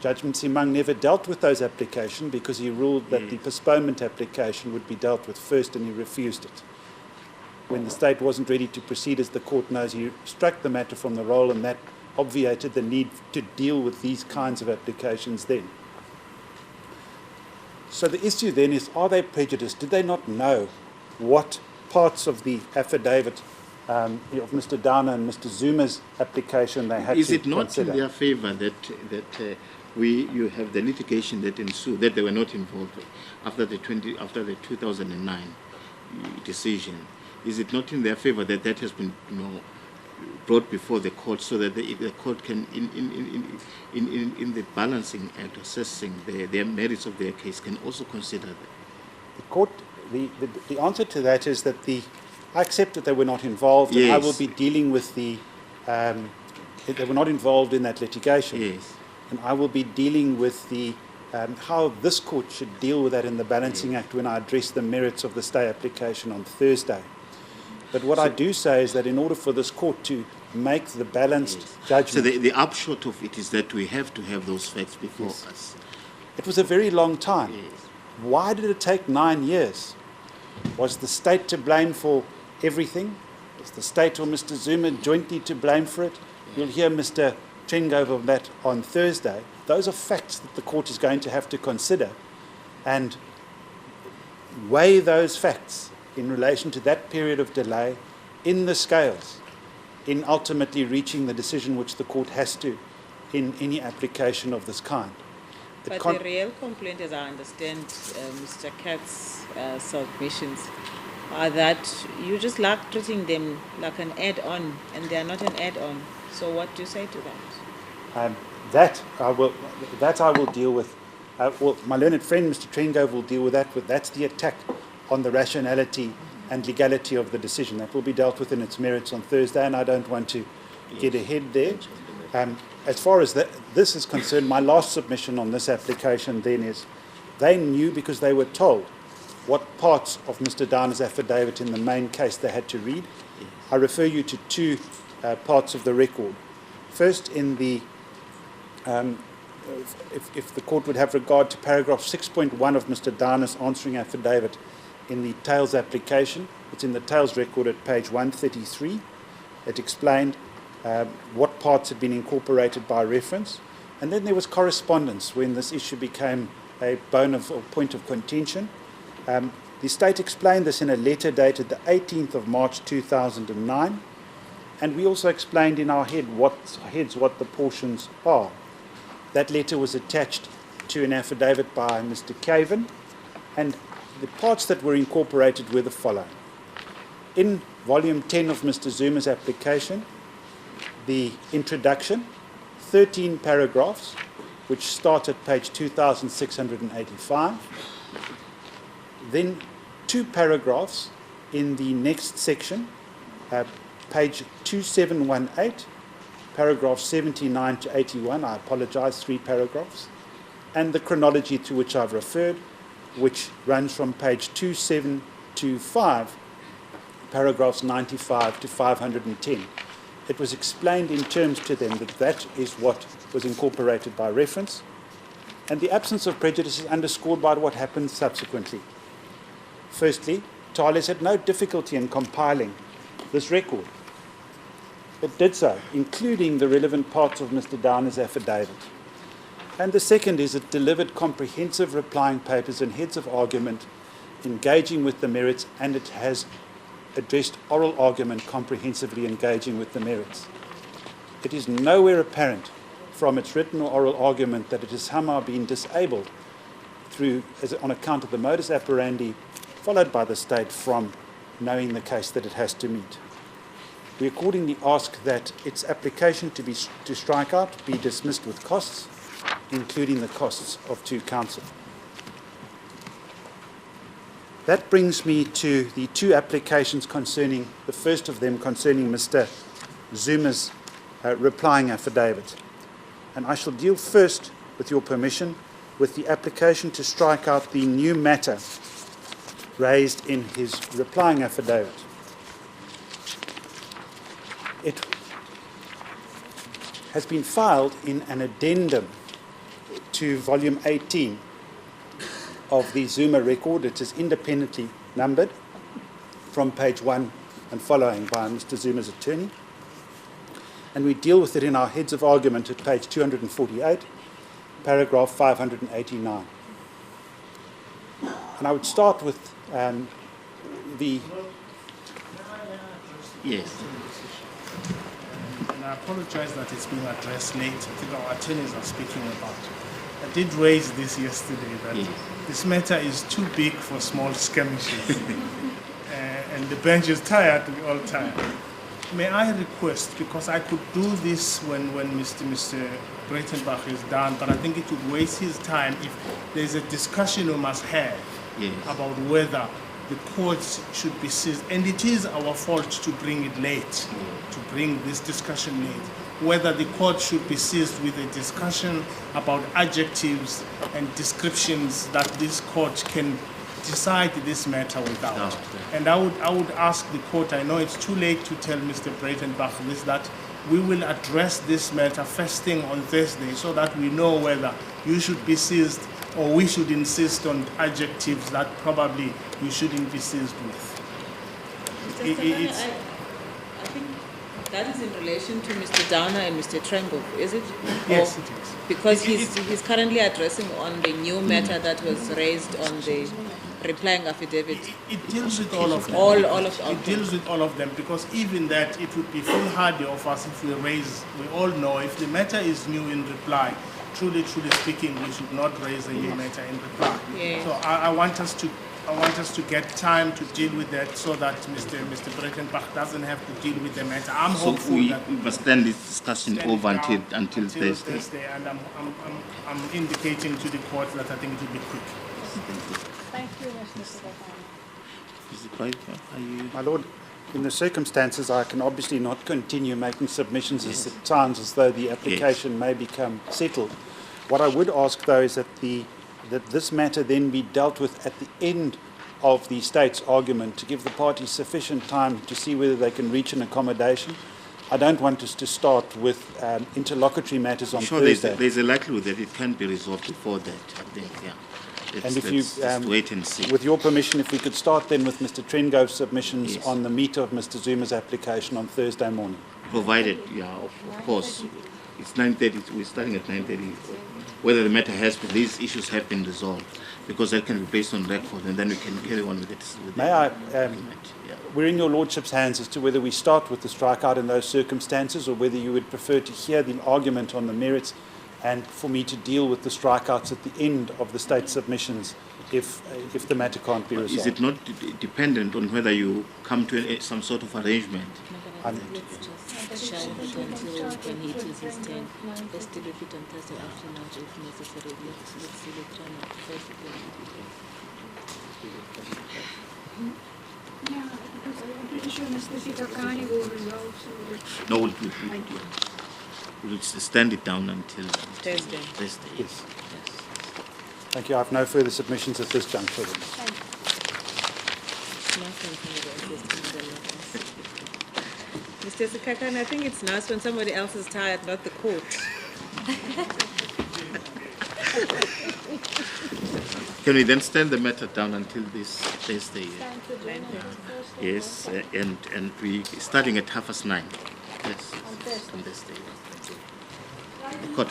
Judge Msimang never dealt with those applications because he ruled that the postponement application would be dealt with first, and he refused it. When the state wasn't ready to proceed, as the court knows, he struck the matter from the roll, and that obviated the need to deal with these kinds of applications then. So the issue then is, are they prejudiced? Did they not know what parts of the affidavit of Mr. Dana and Mr. Zuma's application they had to consider? Is it not in their favor that you have the litigation that ensued, that they were not involved after the 2009 decision? Is it not in their favor that that has been brought before the court, so that the court can, in the balancing act, assessing the merits of their case, can also consider that? The court, the answer to that is that I accept that they were not involved, and I will be dealing with they were not involved in that litigation. Yes. And I will be dealing with how this court should deal with that in the balancing act when I address the merits of the stay application on Thursday. But what I do say is that in order for this court to make the balanced judgment... So the upshot of it is that we have to have those facts before us. It was a very long time. Yes. Why did it take 9 years? Was the state to blame for everything? Was the state or Mr. Zuma jointly to blame for it? You'll hear Mr. Chengove of that on Thursday. Those are facts that the court is going to have to consider and weigh those facts in relation to that period of delay in the scales, in ultimately reaching the decision which the court has to in any application of this kind. But the real complaint, as I understand Mr. Katz's submissions, are that you just like treating them like an add-on, and they are not an add-on. So what do you say to that? That I will deal with. Well, my learned friend, Mr. Chengove, will deal with that. But that's the attack on the rationality and legality of the decision. That will be dealt with in its merits on Thursday, and I don't want to get ahead there. As far as this is concerned, my last submission on this application then is they knew, because they were told what parts of Mr. Dana's affidavit in the main case they had to read. I refer you to two parts of the record. First, in the if the court would have regard to paragraph 6.1 of Mr. Dana's answering affidavit in the Thales application. It's in the Thales record at page 133. It explained what parts had been incorporated by reference. And then there was correspondence when this issue became a point of contention. The state explained this in a letter dated the 18th of March 2009. And we also explained in our heads what the portions are. That letter was attached to an affidavit by Mr. Caven, and the parts that were incorporated were the following. In volume 10 of Mr. Zuma's application, the introduction, 13 paragraphs, which start at page 2685. Then 2 paragraphs in the next section, page 2718, paragraphs 79 to 81. I apologize, 3 paragraphs. And the chronology to which I've referred, which runs from page 2725, paragraphs 95 to 510. It was explained in terms to them that that is what was incorporated by reference, and the absence of prejudice is underscored by what happened subsequently. Firstly, Tallis had no difficulty in compiling this record. It did so, including the relevant parts of Mr. Dana's affidavit. And the second is it delivered comprehensive replying papers and heads of argument engaging with the merits, and it has addressed oral argument comprehensively engaging with the merits. It is nowhere apparent from its written or oral argument that it has somehow been disabled on account of the modus operandi followed by the state from knowing the case that it has to meet. We accordingly ask that its application to strike out be dismissed with costs, including the costs of 2 counsel. That brings me to the 2 applications concerning, the first of them concerning Mr. Zuma's replying affidavit. And I shall deal first, with your permission, with the application to strike out the new matter raised in his replying affidavit. It has been filed in an addendum to volume 18 of the Zuma record. It is independently numbered from page 1 and following by Mr. Zuma's attorney. And we deal with it in our heads of argument at page 248, paragraph 589. And I would start with the... Yes. And I apologize that it's being addressed late. I think our attorneys are speaking about it. I did raise this yesterday, that this matter is too big for small skirmishes. And the bench is tired, we're all tired. May I request, because I could do this when Mr. Breitenbach is done, but I think it would waste his time if there's a discussion we must have about whether the courts should be seized. And it is our fault to bring it late, to bring this discussion late. Whether the court should be seized with a discussion about adjectives and descriptions that this court can decide this matter without. And I would ask the court, I know it's too late to tell Mr. Breitenbach this, that we will address this matter first thing on Thursday so that we know whether you should be seized or we should insist on adjectives that probably you shouldn't be seized with. I think that is in relation to Mr. Downer and Mr. Trengov, is it? Yes, it is. Because he's currently addressing on the new matter that was raised on the replying affidavit. It deals with all of them. All of it them. deals with all of them, because even that, it would be foolhardy of us if we all know if the matter is new in reply, truly speaking, we should not raise a new matter in reply. Yeah. So I want us to get time to deal with that so that Mr. Breitenbach doesn't have to deal with the matter. I'm hopeful that we must stand this discussion over until Thursday. And I'm indicating to the court that I think it will be quick. Thank you, Mr. Stefano. My Lord, in the circumstances, I can obviously not continue making submissions as it sounds as though the application may become settled. What I would ask, though, is that this matter then be dealt with at the end of the state's argument to give the parties sufficient time to see whether they can reach an accommodation. I don't want us to start with interlocutory matters on Thursday. There's a likelihood that it can be resolved before that, I think, Let's wait and see. With your permission, if we could start then with Mr. Trengov's submissions on the meat of Mr. Zuma's application on Thursday morning. Provided, of course, it's 9:30. We're starting at 9:30. Whether the matter these issues have been resolved, because that can be based on record, and then we can carry on with it. May I? We're in your Lordship's hands as to whether we start with the strikeout in those circumstances, or whether you would prefer to hear the argument on the merits and for me to deal with the strikeouts at the end of the state submissions if the matter can't be resolved. Is it not dependent on whether you come to some sort of arrangement? Let's just shelve it until when he is his turn. Let's deal with it on Thursday afternoon if necessary. Let's see the turn of Thursday. Yeah, because I'm pretty sure Mr. Sitakani will resolve. No, we'll stand it down until Thursday. Yes. Thank you. I have no further submissions at this juncture. Mr. Sikakan, I think it's nice when somebody else is tired, not the court. Can we then stand the matter down until this Thursday? Yes, and we starting at 9:30. Yes, on Thursday. The court.